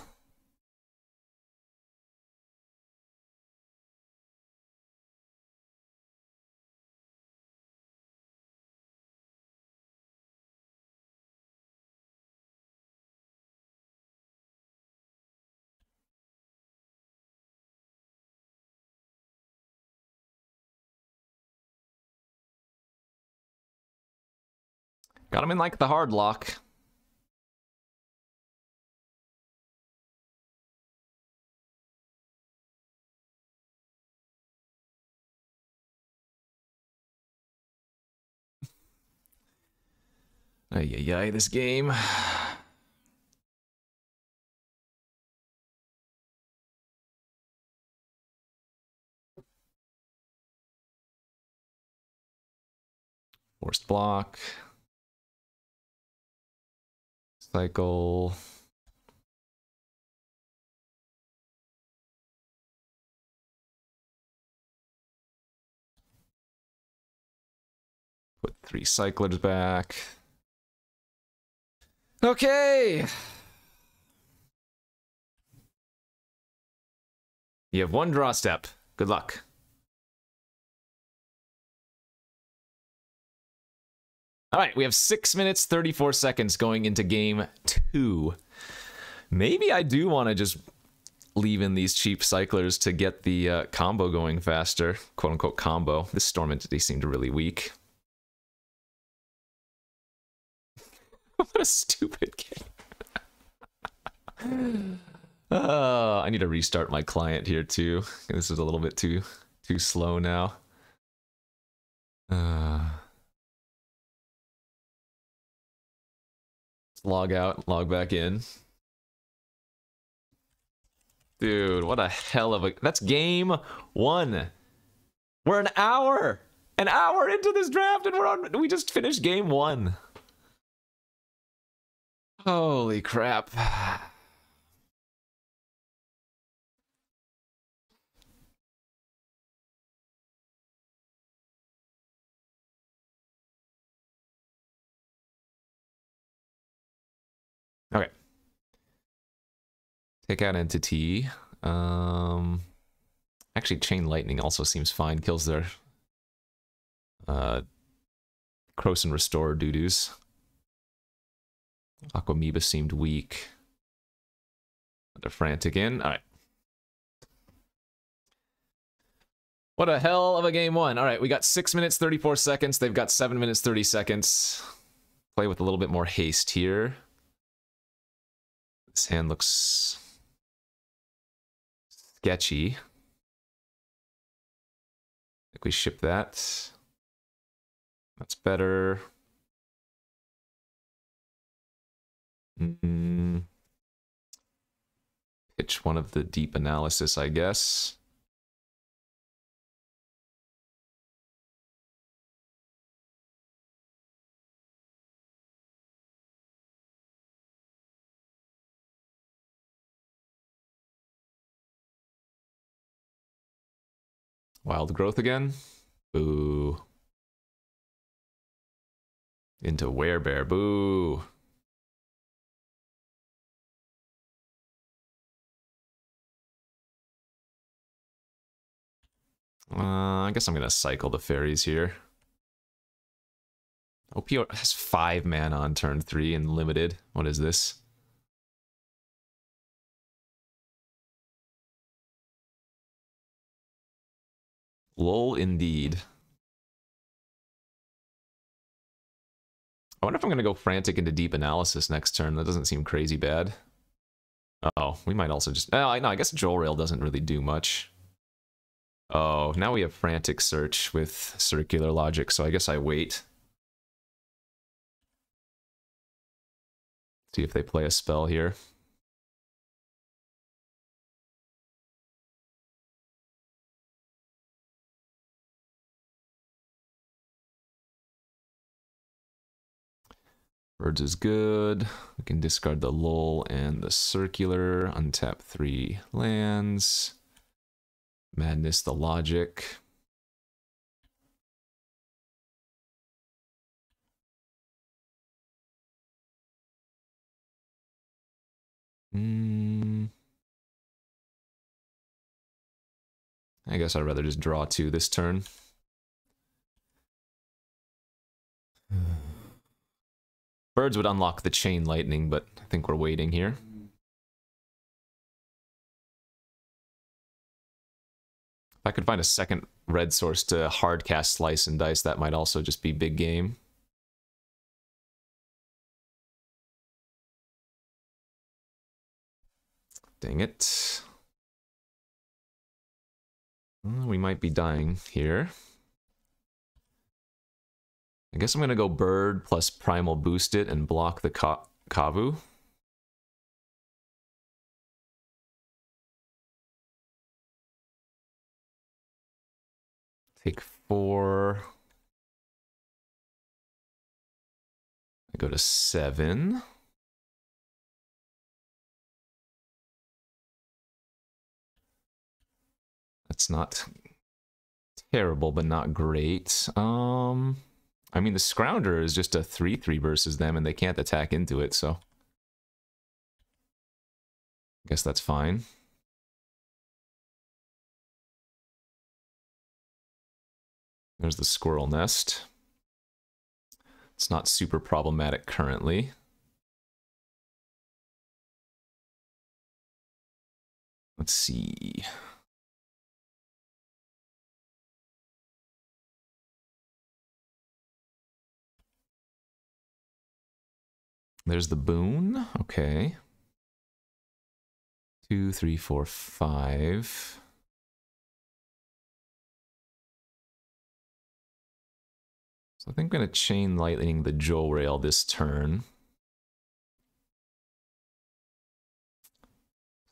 Speaker 1: Got him in like the hard lock. Ay, this game. Forced block. Cycle. Put 3 cyclers back. Okay. You have 1 draw step. Good luck. All right, we have 6 minutes, 34 seconds going into game 2. Maybe I do want to just leave in these cheap cyclers to get the combo going faster. Quote-unquote combo. This Storm Entity seemed really weak. What a stupid game. I need to restart my client here too. This is a little bit too slow now. Let's log out, log back in. Dude, what a hell of a... That's game 1. We're an hour into this draft and we just finished game 1. Holy crap. Okay. Take out entity. Actually, Chain Lightning also seems fine. Kills their Croson Restore doo-doos. Aquamoeba seemed weak. They're frantic in. Alright. What a hell of a game 1. Alright, we got 6 minutes 34 seconds. They've got 7 minutes 30 seconds. Play with a little bit more haste here. This hand looks sketchy. I think we ship that. That's better. Pitch one of the deep analysis, I guess. Wild growth again. Boo. Into werebear. Boo. I guess I'm gonna cycle the fairies here. OPO has 5 mana on turn 3 and limited. What is this? Lol, indeed. I wonder if I'm gonna go frantic into deep analysis next turn. That doesn't seem crazy bad. Oh, we might also just... Oh, no, I guess Joel Rail doesn't really do much. Oh, now we have frantic search with circular logic, so I guess I wait. See if they play a spell here. Birds is good. We can discard the lull and the circular. Untap 3 lands. Madness the logic. I guess I'd rather just draw 2 this turn. Birds would unlock the chain lightning, but I think we're waiting here. If I could find a second red source to hard cast Slice and Dice, that might also just be big game. Dang it. We might be dying here. I guess I'm gonna go Bird plus Primal Boost it and block the Kavu. Take 4. I go to 7. That's not terrible, but not great. I mean, the Scrounger is just a 3/3 versus them, and they can't attack into it, so... I guess that's fine. There's the Squirrel Nest. It's not super problematic currently. Let's see... There's the boon. Okay. 2, 3, 4, 5. So I think I'm going to chain lightning the Joel Rail this turn.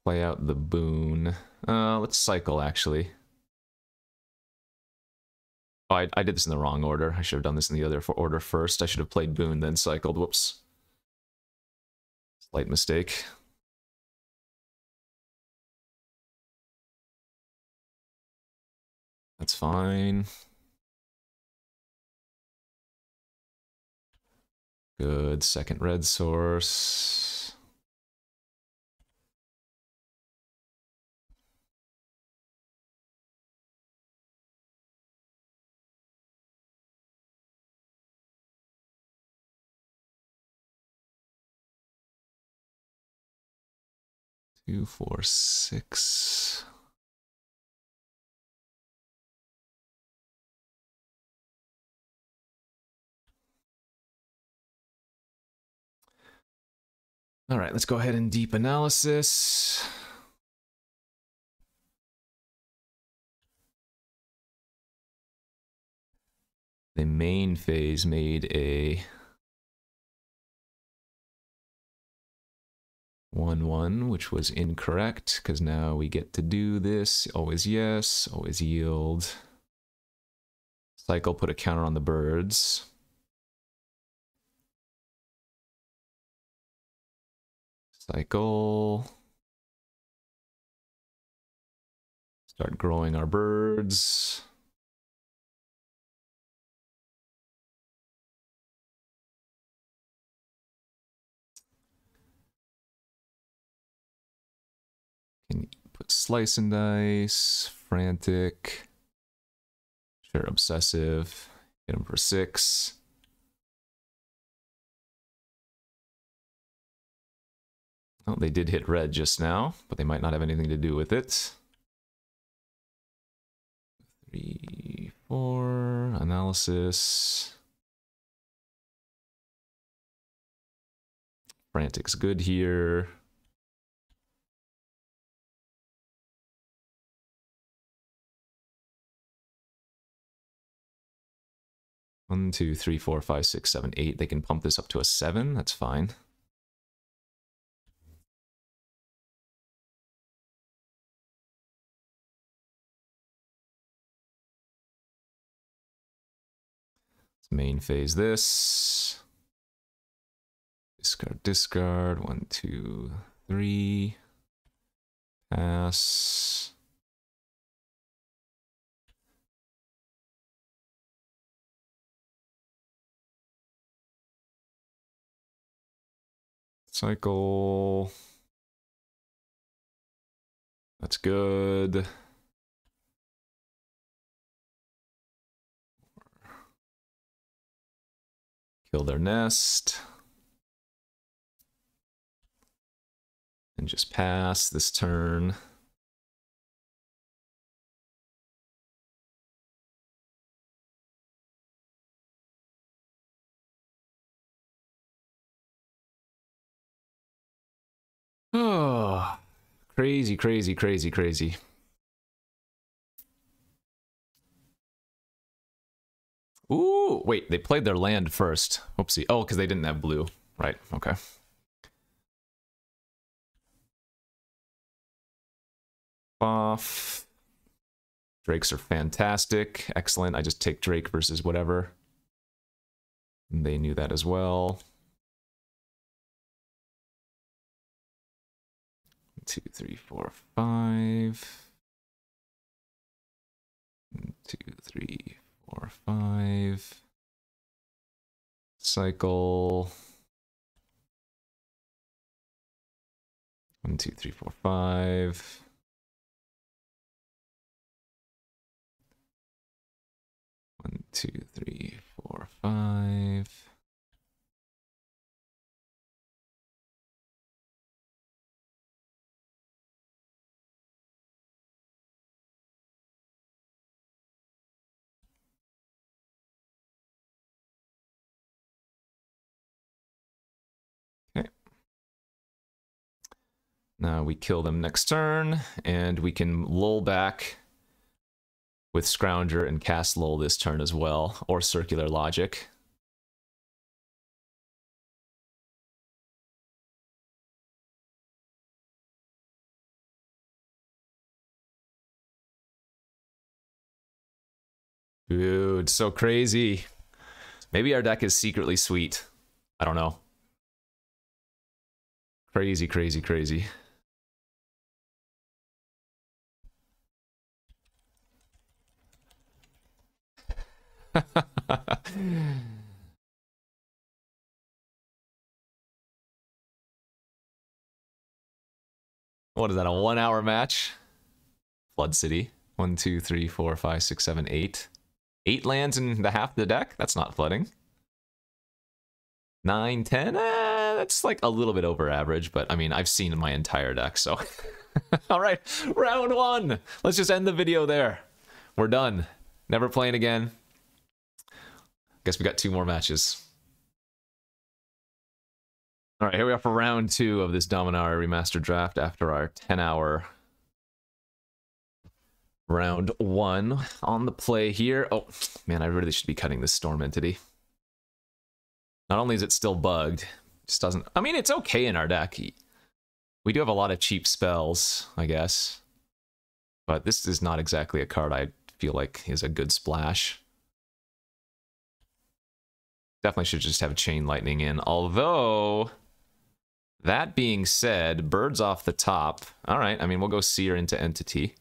Speaker 1: Play out the boon. Let's cycle, actually. Oh, I did this in the wrong order. I should have done this in the other order first. I should have played boon, then cycled. Whoops. Slight mistake. That's fine. Good. Second red source. Two, four, six. All right, let's go ahead and deep analysis. The main phase made a 1-1, which was incorrect, because now we get to do this. Always yes, always yield. Cycle, put a counter on the birds. Cycle. Start growing our birds. Can put slice and dice, frantic, sure, obsessive, hit him for 6. Oh, they did hit red just now, but they might not have anything to do with it. 3, 4, analysis. Frantic's good here. One, 2, 3, 4, 5, 6, 7, 8. They can pump this up to a 7. That's fine. Let's main phase this. Discard, discard. 1, 2, 3. Pass. Cycle. That's good. Kill their nest. And just pass this turn. Oh, crazy, crazy, crazy, crazy. Ooh, wait, they played their land first. Oopsie. Oh, because they didn't have blue. Right, okay. Off. Drakes are fantastic. Excellent. I just take Drake versus whatever. And they knew that as well. 2, 3, 4, 5. 2, 3, 4, 5. Cycle. 1, 2, 3, 4, 5. 1, 2, 3, 4, 5. Now we kill them next turn, and we can lull back with Scrounger and cast lull this turn as well, or Circular Logic. Dude, so crazy. Maybe our deck is secretly sweet. I don't know. Crazy, crazy, crazy. What is that, a 1-hour match? Flood City. 1, 2, 3, 4, 5, 6, 7, 8. 8 lands in the half of the deck? That's not flooding. 9, 10? That's like a little bit over average, but I mean, I've seen my entire deck, so. Alright, round 1! Let's just end the video there. We're done. Never playing again. Guess we got 2 more matches. Alright, here we are for round 2 of this Dominaria Remastered draft after our 10-hour round 1 on the play here. Oh, man, I really should be cutting this Storm Entity. Not only is it still bugged, it just doesn't... I mean, it's okay in our deck. We do have a lot of cheap spells, I guess. But this is not exactly a card I feel like is a good splash. Definitely should just have Chain Lightning in. Although, that being said, birds off the top. Alright, I mean, we'll go Seer into Entity.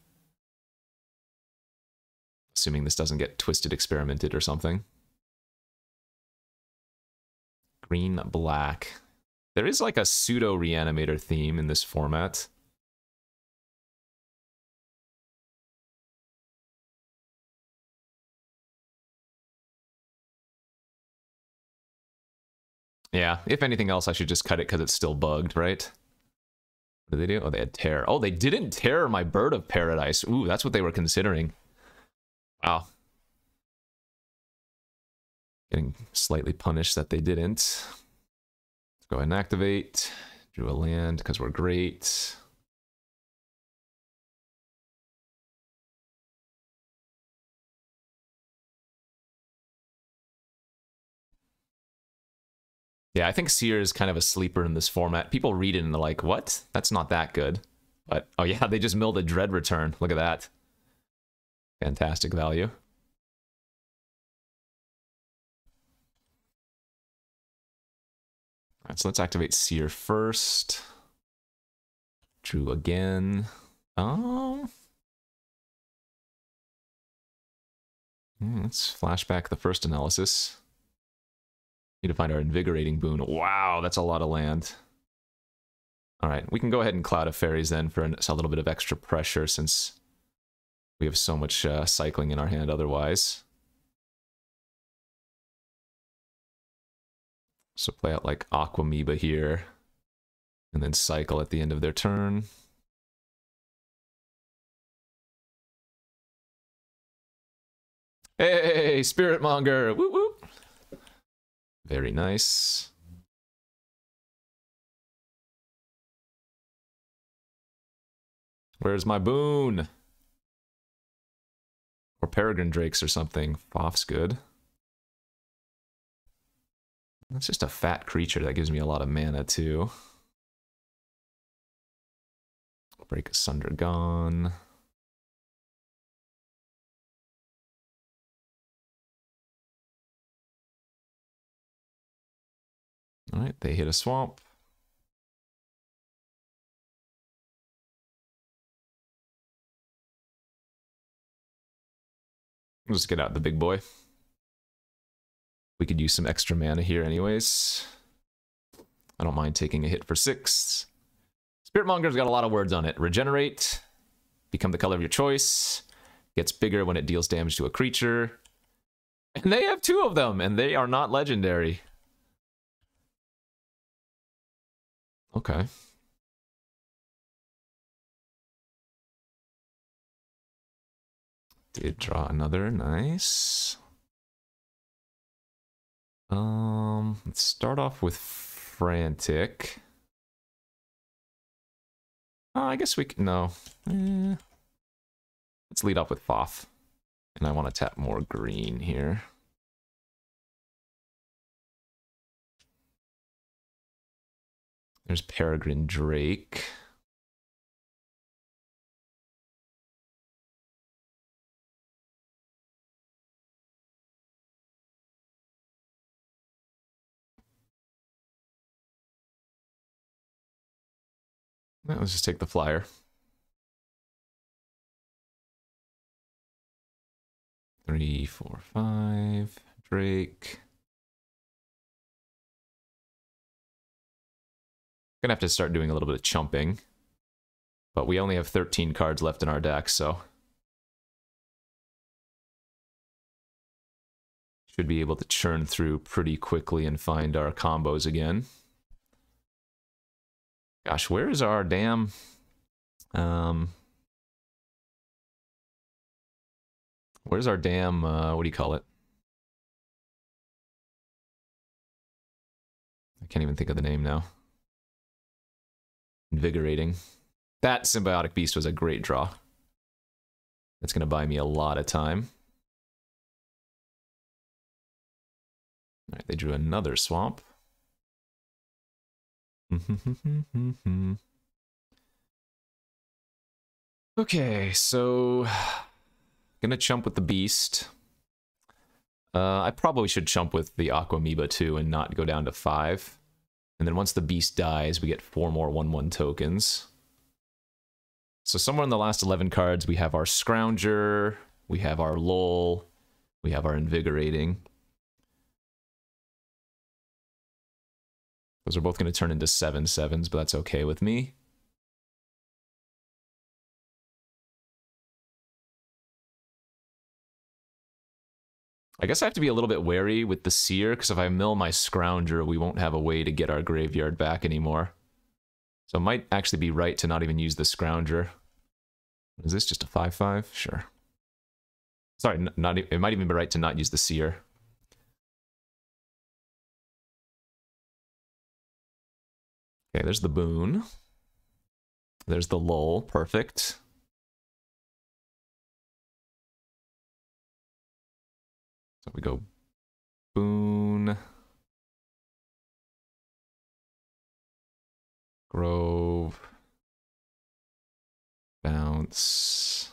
Speaker 1: Assuming this doesn't get twisted experimented or something. Green, black. There is like a pseudo reanimator theme in this format. Yeah, if anything else, I should just cut it because it's still bugged, right? What did they do? Oh, they had Tear. Oh, they didn't tear my Bird of Paradise. Ooh, that's what they were considering. Wow. Getting slightly punished that they didn't. Let's go ahead and activate. Drew a land because we're great. Yeah, I think Seer is kind of a sleeper in this format. People read it and they're like, what? That's not that good. But, oh yeah, they just milled a Dread Return. Look at that. Fantastic value. Alright, so let's activate Seer first. Drew again. Let's flashback the first analysis. Need to find our Invigorating Boon. Wow, that's a lot of land. Alright, we can go ahead and Cloud of Fairies then for a little bit of extra pressure since we have so much cycling in our hand otherwise. So play out like Aquamoeba here, and then cycle at the end of their turn. Hey, Spiritmonger! Whoop whoop! Very nice. Where's my boon? Or Peregrine Drakes or something. Foff's good. That's just a fat creature that gives me a lot of mana, too. Break Asunder gone. Alright, they hit a swamp. Let's get out the big boy. We could use some extra mana here anyways. I don't mind taking a hit for 6. Spiritmonger's got a lot of words on it. Regenerate, become the color of your choice, gets bigger when it deals damage to a creature. And they have 2 of them, and they are not legendary. Okay. Did draw another, nice. Let's start off with Frantic. I guess we can, no. Let's lead off with Foth. And I want to tap more green here. There's Peregrine Drake. Let's just take the flyer. Three, four, five. Drake. Gonna have to start doing a little bit of chumping. But we only have 13 cards left in our deck, so should be able to churn through pretty quickly and find our combos again. Gosh, where is our damn... where's our damn, what do you call it? I can't even think of the name now. Invigorating. That Symbiotic Beast was a great draw. That's going to buy me a lot of time. Alright, they drew another swamp. Okay, so... Gonna chump with the Beast. I probably should chump with the Aquamoeba too and not go down to 5. And then once the Beast dies, we get 4 more 1/1 tokens. So somewhere in the last 11 cards, we have our Scrounger, we have our Lull, we have our Invigorating. Those are both going to turn into 7/7s, but that's okay with me. I guess I have to be a little bit wary with the Seer, because if I mill my Scrounger, we won't have a way to get our graveyard back anymore. So it might actually be right to not even use the Scrounger. Is this just a 5/5? Sure. Sorry, it might even be right to not use the Seer. Okay, there's the Boon. There's the Lull. Perfect. So we go Boon. Grove. Bounce.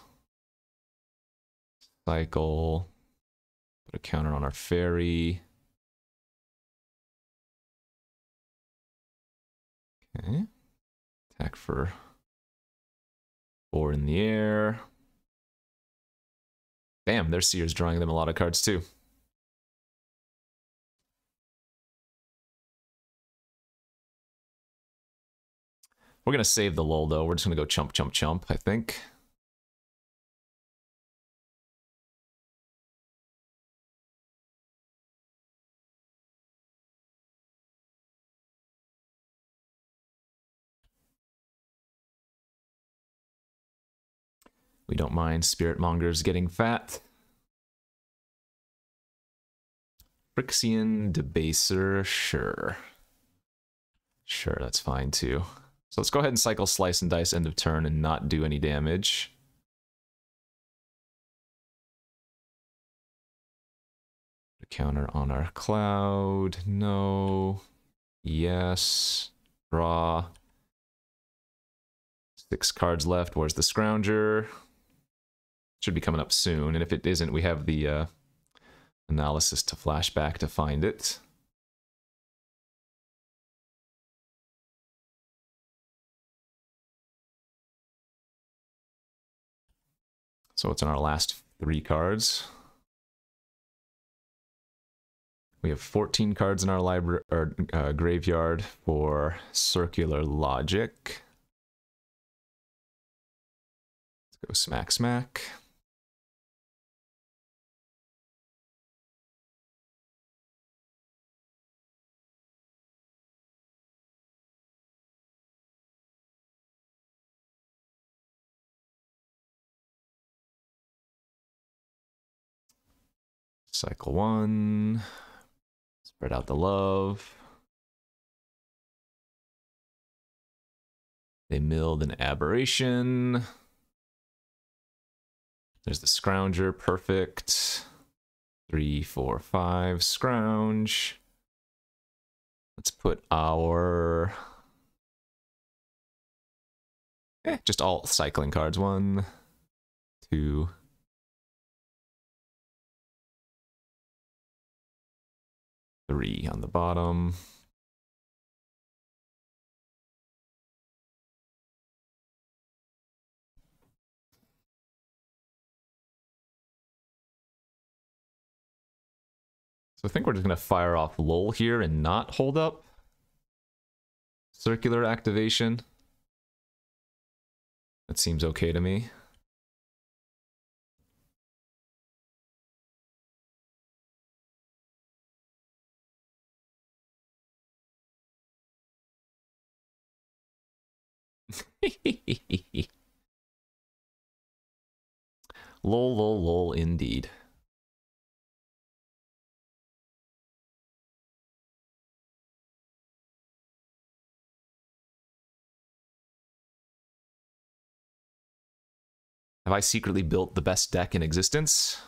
Speaker 1: Cycle. Put a counter on our fairy. Okay. Attack for 4 in the air. Damn, their Seer's drawing them a lot of cards too. We're gonna save the Lull though. We're just gonna go chump, chump, chump, I think. We don't mind Spirit Mongers getting fat. Phyrexian Debaser, sure. Sure, that's fine too. So let's go ahead and cycle Slice and Dice end of turn and not do any damage. Put a counter on our Cloud. No. Yes. Draw. 6 cards left. Where's the Scrounger? Should be coming up soon. And if it isn't, we have the analysis to flash back to find it. So it's on our last 3 cards. We have 14 cards in our library or graveyard for Circular Logic. Let's go smack, smack. Cycle 1. Spread out the love. They milled an Aberration. There's the Scrounger, perfect. 3, 4, 5, Scrounge. Let's put our... just all cycling cards. 1, 2... 3 on the bottom. So I think we're just going to fire off Lol here and not hold up circular activation. That seems okay to me. Lol, lol, lol, indeed. Have I secretly built the best deck in existence?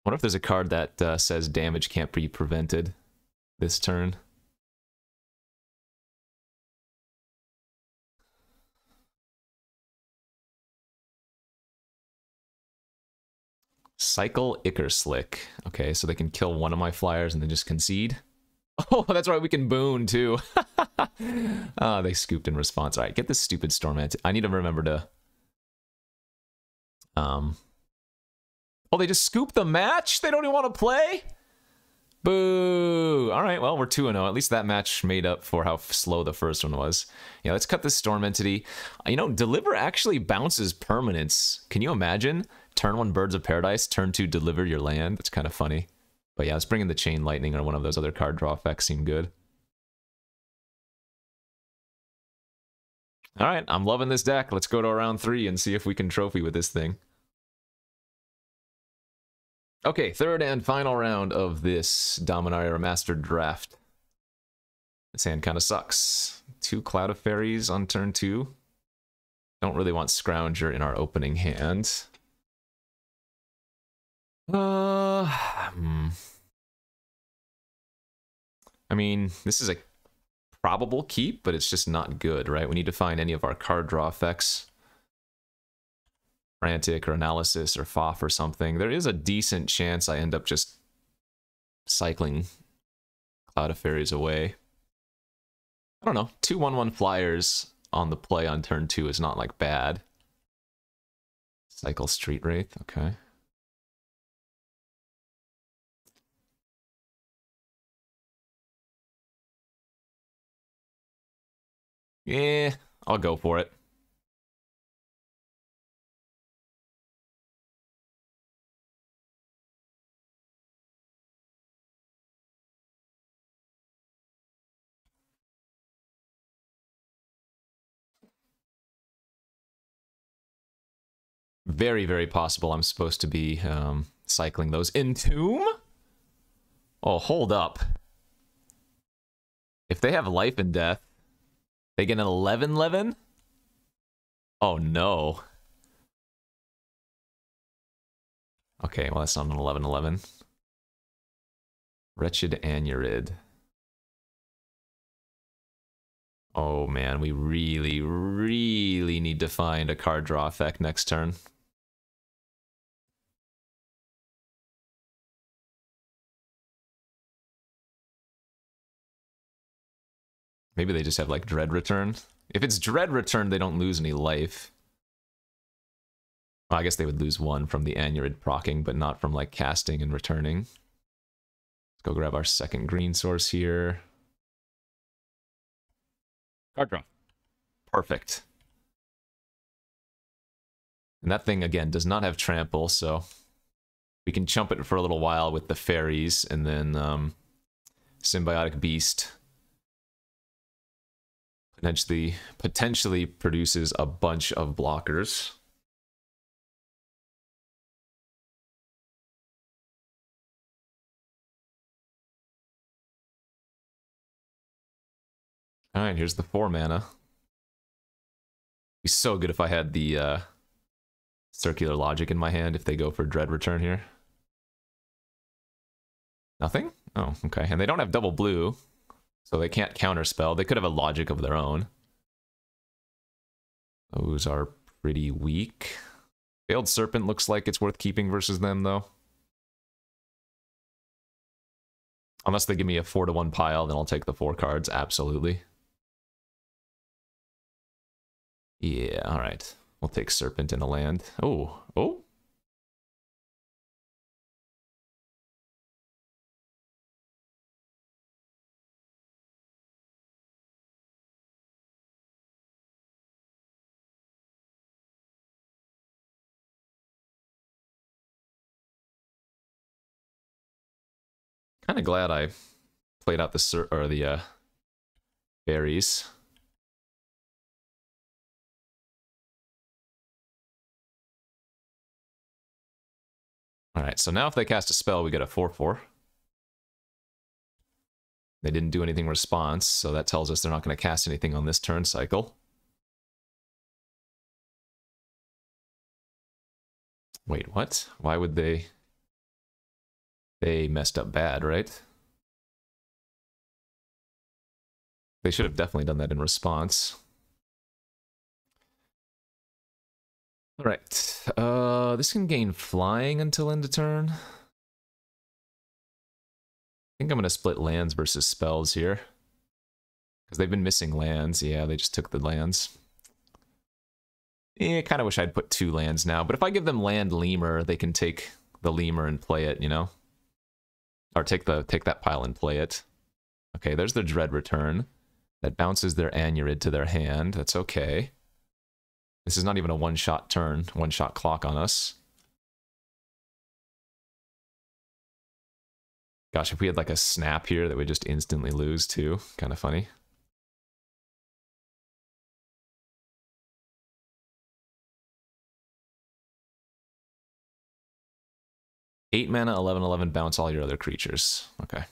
Speaker 1: I wonder if there's a card that says damage can't be prevented this turn. Cycle Ickerslick. Okay, so they can kill one of my flyers and then just concede. Oh, that's right, we can boon too. Oh, they scooped in response. All right, get this stupid Stormant. I need to remember to... Oh, they just scooped the match? They don't even want to play? Boo! All right, well, we're 2-0. At least that match made up for how slow the first one was. Yeah, let's cut this Storm Entity. You know, Deliver actually bounces permanents. Can you imagine? Turn 1 Birds of Paradise, turn 2 Deliver your land. That's kind of funny. But yeah, let's bring in the Chain Lightning or one of those other card draw effects. Seem good. All right, I'm loving this deck. Let's go to round 3 and see if we can trophy with this thing. Okay, third and final round of this Dominaria Remastered draft. This hand kind of sucks. 2 Cloud of Fairies on turn 2. Don't really want Scrounger in our opening hand. I mean, this is a probable keep, but it's just not good, right? We need to find any of our card draw effects. Frantic or Analysis or FOF or something. There is a decent chance I end up just cycling Cloud of Fairies away. I don't know. 2 1/1 flyers on the play on turn 2 is not like bad. Cycle Street Wraith, okay. Yeah, I'll go for it. Very, very possible I'm supposed to be cycling those. Entomb? Oh, hold up. If they have Life and Death, they get an 11/11? Oh no. Okay, well that's not an 11/11. Wretched Anurid. Oh man, we really, really need to find a card draw effect next turn. Maybe they just have like Dread Return. If it's Dread Return, they don't lose any life. Well, I guess they would lose 1 from the Anurid proccing, but not from like casting and returning. Let's go grab our second green source here. Card draw. Perfect. And that thing, again, does not have trample, so we can chump it for a little while with the fairies, and then Symbiotic Beast potentially produces a bunch of blockers. Alright, here's the 4 mana. Be so good if I had the Circular Logic in my hand if they go for Dread Return here. Nothing? Oh, okay. And they don't have double blue, so they can't counterspell. They could have a logic of their own. Those are pretty weak. Veiled Serpent looks like it's worth keeping versus them, though. Unless they give me a 4-1 pile, then I'll take the 4 cards, absolutely. Yeah, alright. We'll take Serpent in a land. Oh, oh. Kind of glad I played out the berries. Alright, so now if they cast a spell, we get a 4/4. They didn't do anything response, so that tells us they're not going to cast anything on this turn cycle. Wait, what? Why would they... They messed up bad, right? They should have definitely done that in response. Alright, this can gain flying until end of turn. I think I'm going to split lands versus spells here. Because they've been missing lands. Yeah, they just took the lands. I kind of wish I'd put 2 lands now, but if I give them land lemur, they can take the lemur and play it, you know? Or take that pile and play it. Okay, there's their Dread Return. That bounces their Anurid to their hand. That's okay. This is not even a one-shot turn, one-shot clock on us. Gosh, if we had like a snap here that would just instantly lose too. Kind of funny. Eight mana, 11/11, bounce all your other creatures. Okay.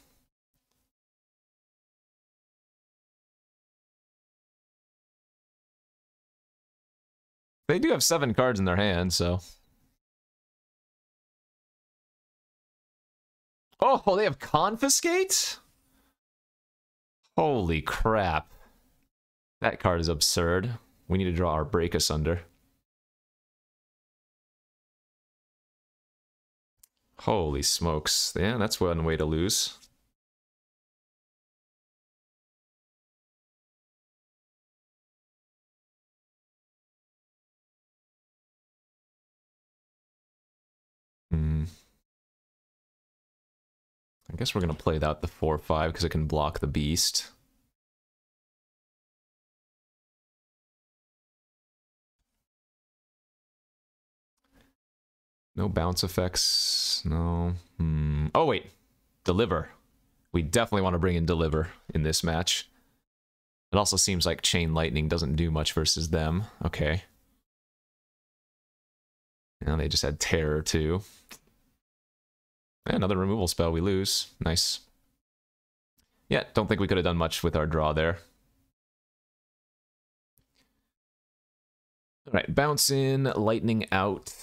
Speaker 1: They do have 7 cards in their hand, so... Oh, they have Confiscate? Holy crap. That card is absurd. We need to draw our Break Asunder. Holy smokes. Yeah, that's one way to lose. I guess we're going to play out the 4/5 because it can block the beast. No bounce effects. No. Oh, wait. Deliver. We definitely want to bring in Deliver in this match. It also seems like Chain Lightning doesn't do much versus them. Okay. Now they just had Terror, too. And another removal spell we lose. Nice. Yeah, don't think we could have done much with our draw there. Alright, bounce in, lightning out.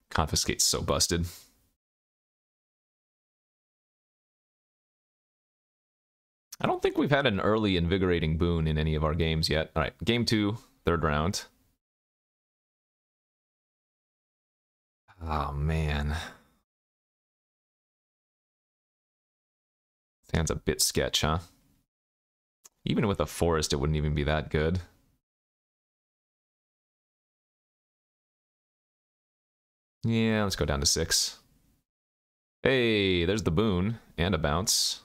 Speaker 1: Confiscate's so busted. I don't think we've had an early invigorating boon in any of our games yet. Alright, game 2, 3rd round. Oh, man. Sounds a bit sketch, huh? Even with a forest, it wouldn't even be that good. Yeah, let's go down to 6. Hey, there's the boon and a bounce.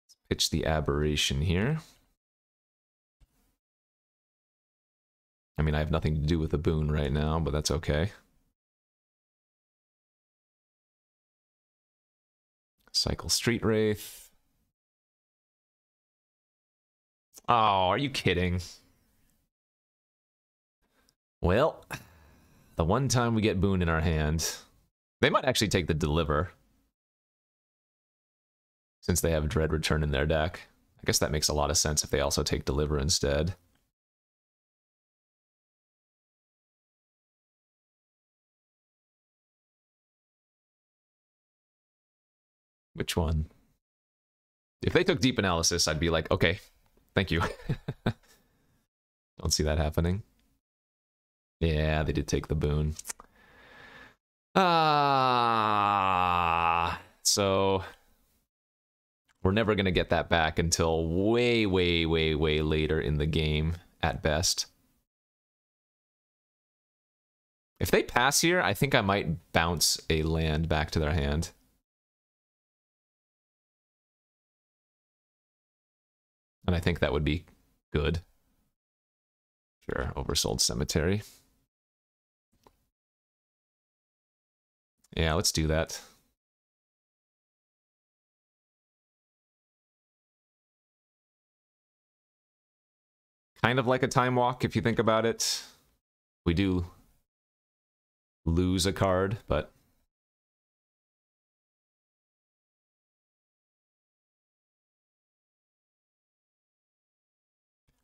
Speaker 1: Let's pitch the aberration here. I mean, I have nothing to do with the boon right now, but that's okay. Cycle Street Wraith. Oh, are you kidding? Well, the one time we get boon in our hand, They might actually take the Deliver, since they have Dread Return in their deck. I guess that makes a lot of sense if they also take Deliver instead. Which one? If they took Deep Analysis, I'd be like, okay, thank you. Don't see that happening. Yeah, they did take the boon. So we're never going to get that back until way, way, way, way later in the game at best. If they pass here, I think I might bounce a land back to their hand. And I think that would be good. Sure, Oversold Cemetery. Yeah, let's do that. Kind of like a time walk if you think about it. We do lose a card, but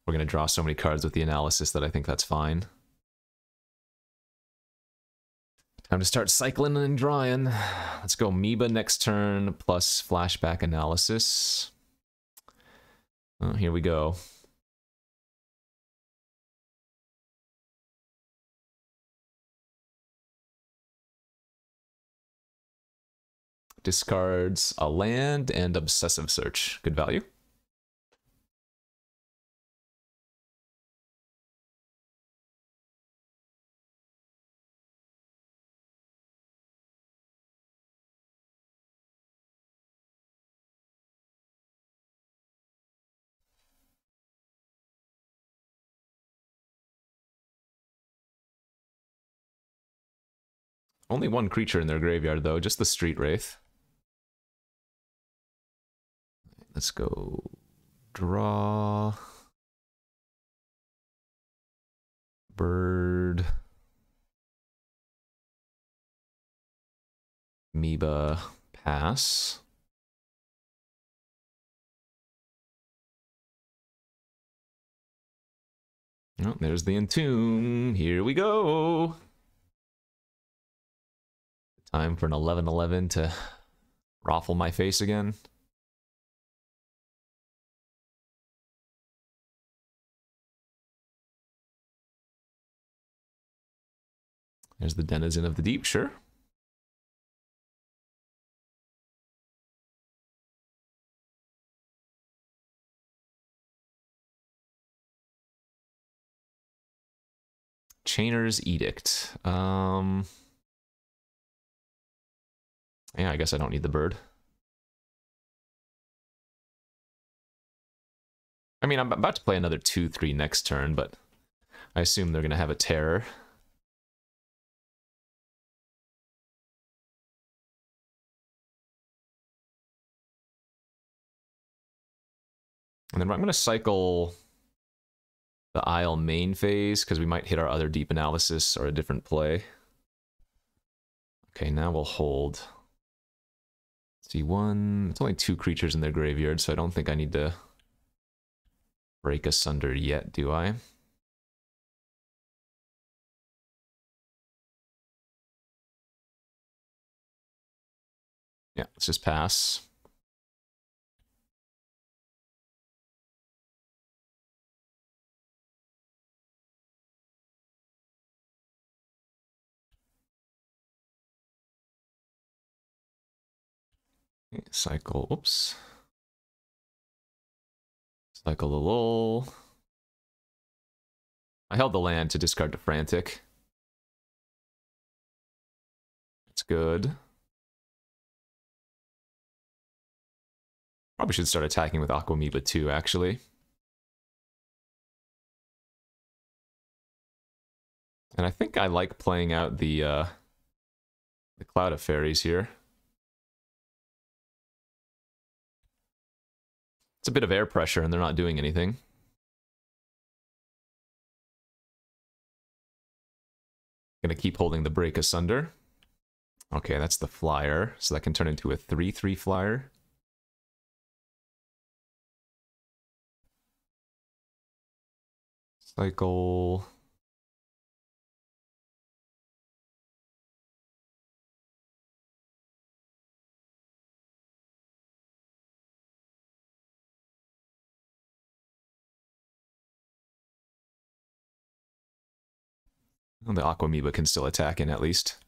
Speaker 1: we're going to draw so many cards with the analysis that I think that's fine. Time to start cycling and drawing. Let's go Amoeba next turn plus flashback analysis. Oh, here we go. Discards a land and Obsessive Search. Good value. Only one creature in their graveyard, though, just the Street Wraith. Let's go draw. Bird. Amoeba, pass. Oh, there's the Entomb. Here we go. Time for an 11/11 to raffle my face again. There's the Denizen of the Deep, sure. Chainer's Edict. Yeah, I guess I don't need the bird. I mean, I'm about to play another 2/3 next turn, but I assume they're going to have a terror. And then I'm going to cycle the Isle main phase, because we might hit our other Deep Analysis or a different play. Okay, now we'll hold. See, one... It's only 2 creatures in their graveyard, so I don't think I need to break asunder yet, do I? Yeah, let's just pass. Cycle, oops. Cycle the lull. I held the land to discard to Frantic. That's good. Probably should start attacking with Aquamoeba too, actually. And I think I like playing out the Cloud of Fairies here. It's a bit of air pressure and they're not doing anything. Gonna keep holding the break asunder. Okay, that's the flyer. So that can turn into a 3/3 flyer. Cycle. Well, the Aquamoeba can still attack in at least.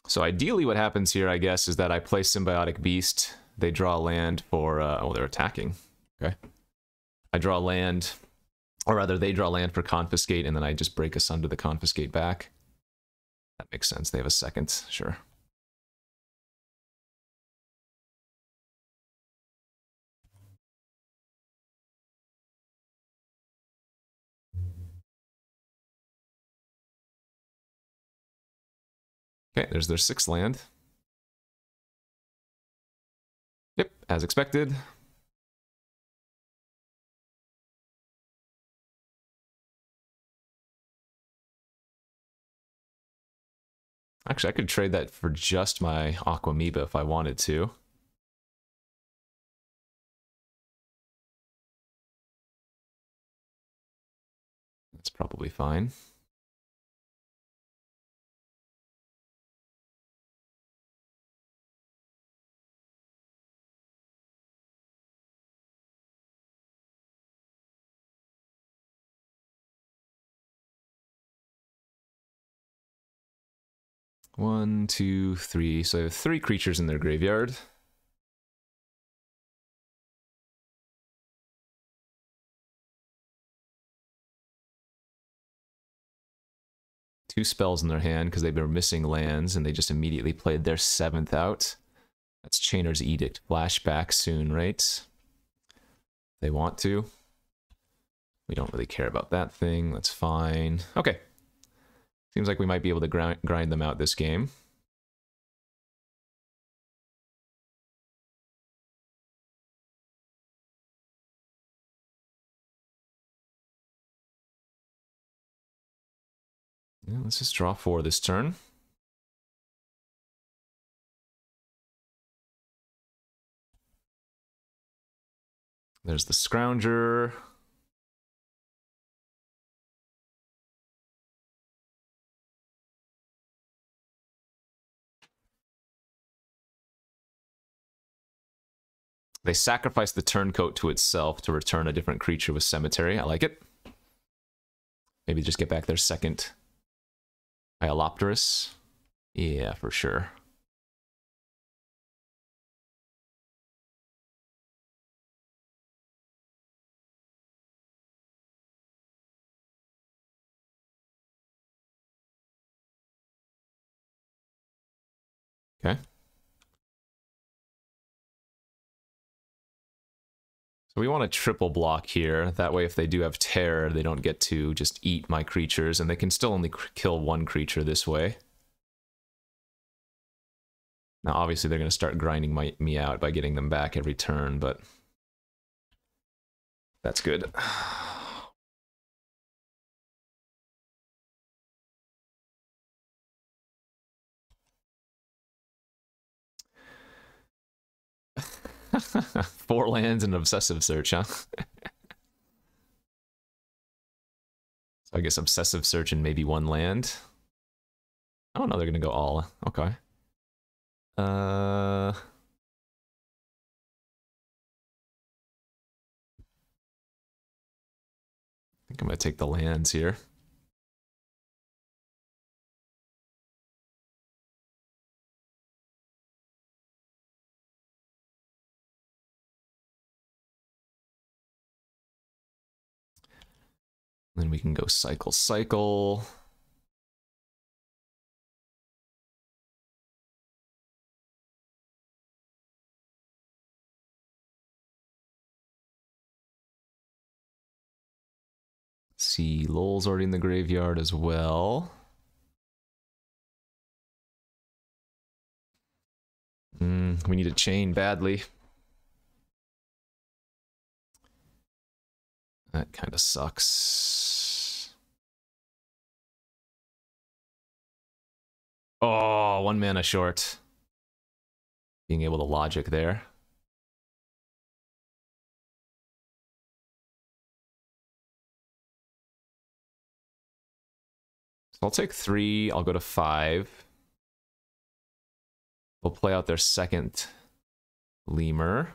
Speaker 1: So ideally what happens here, I guess, is that I play Symbiotic Beast. They draw land for... oh, they're attacking. Okay. I draw land, or rather they draw land for Confiscate, and then I just break asunder the Confiscate back. That makes sense. They have a second. Sure. Okay, there's their 6th land. Yep, as expected. Actually, I could trade that for just my Aquamoeba if I wanted to. That's probably fine. One, two, three. So I have 3 creatures in their graveyard. Two spells in their hand because they've been missing lands and they just immediately played their 7th out. That's Chainer's Edict. Flashback soon, right? They want to. We don't really care about that thing. That's fine. Okay. Seems like we might be able to grind them out this game. Yeah, let's just draw 4 this turn. There's the Scrounger. They sacrifice the turncoat to itself to return a different creature with Cemetery. I like it. Maybe just get back their 2nd Iolopterus. Yeah, for sure. Okay. So we want a triple block here. That way if they do have terror, they don't get to just eat my creatures, and they can still only kill 1 creature this way. Now obviously they're going to start grinding me out by getting them back every turn, but that's good. Four lands and an Obsessive Search, huh? So I guess Obsessive Search and maybe 1 land. Oh no, they're gonna go all. Okay. I think I'm gonna take the lands here. Then we can go cycle, cycle. See, Lowell's already in the graveyard as well. We need a chain badly. That kind of sucks. Oh, 1 mana short. Being able to logic there. So I'll take 3, I'll go to 5. We'll play out their second lemur.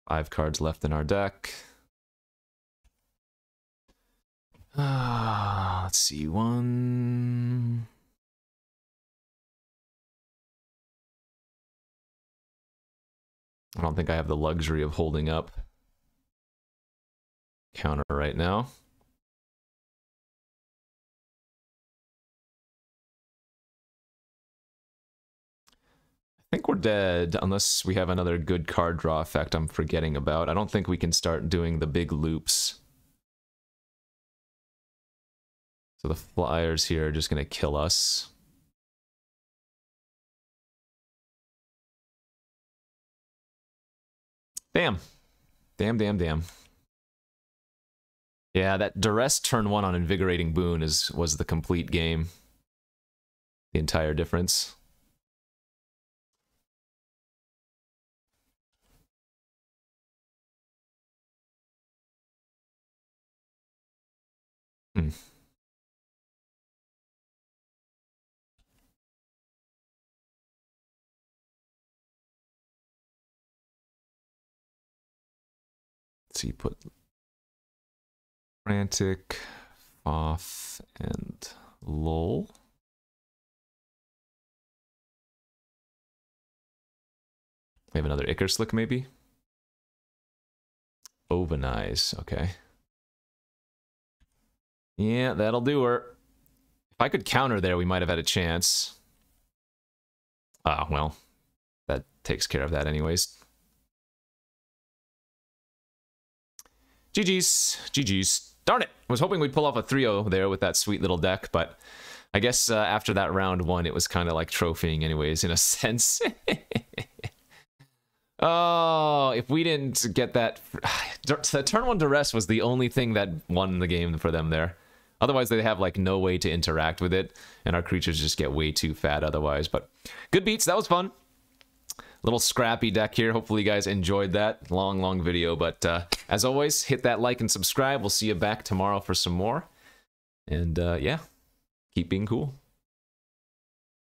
Speaker 1: Five cards left in our deck. Let's see, 1. I don't think I have the luxury of holding up counter right now. I think we're dead, unless we have another good card draw effect I'm forgetting about. I don't think we can start doing the big loops. So the flyers here are just going to kill us. Damn. Damn. Yeah, that duress turn 1 on Invigorating Boon was the complete game. The entire difference. So you put Frantic, Foth, and Lull. We have another Ickerslick, maybe? Ovenize, okay. Yeah, that'll do her. If I could counter there, we might have had a chance. Ah, well, that takes care of that anyways. GG's. Darn it! I was hoping we'd pull off a 3-0 there with that sweet little deck, but I guess after that round 1, it was kind of like trophying anyways, in a sense. Oh, if we didn't get that... The turn 1 duress was the only thing that won the game for them there. Otherwise, they have like no way to interact with it, and our creatures just get way too fat otherwise. But good beats, that was fun. Little scrappy deck here. Hopefully you guys enjoyed that. Long video, but as always, hit that like and subscribe. We'll see you back tomorrow for some more. And yeah, keep being cool.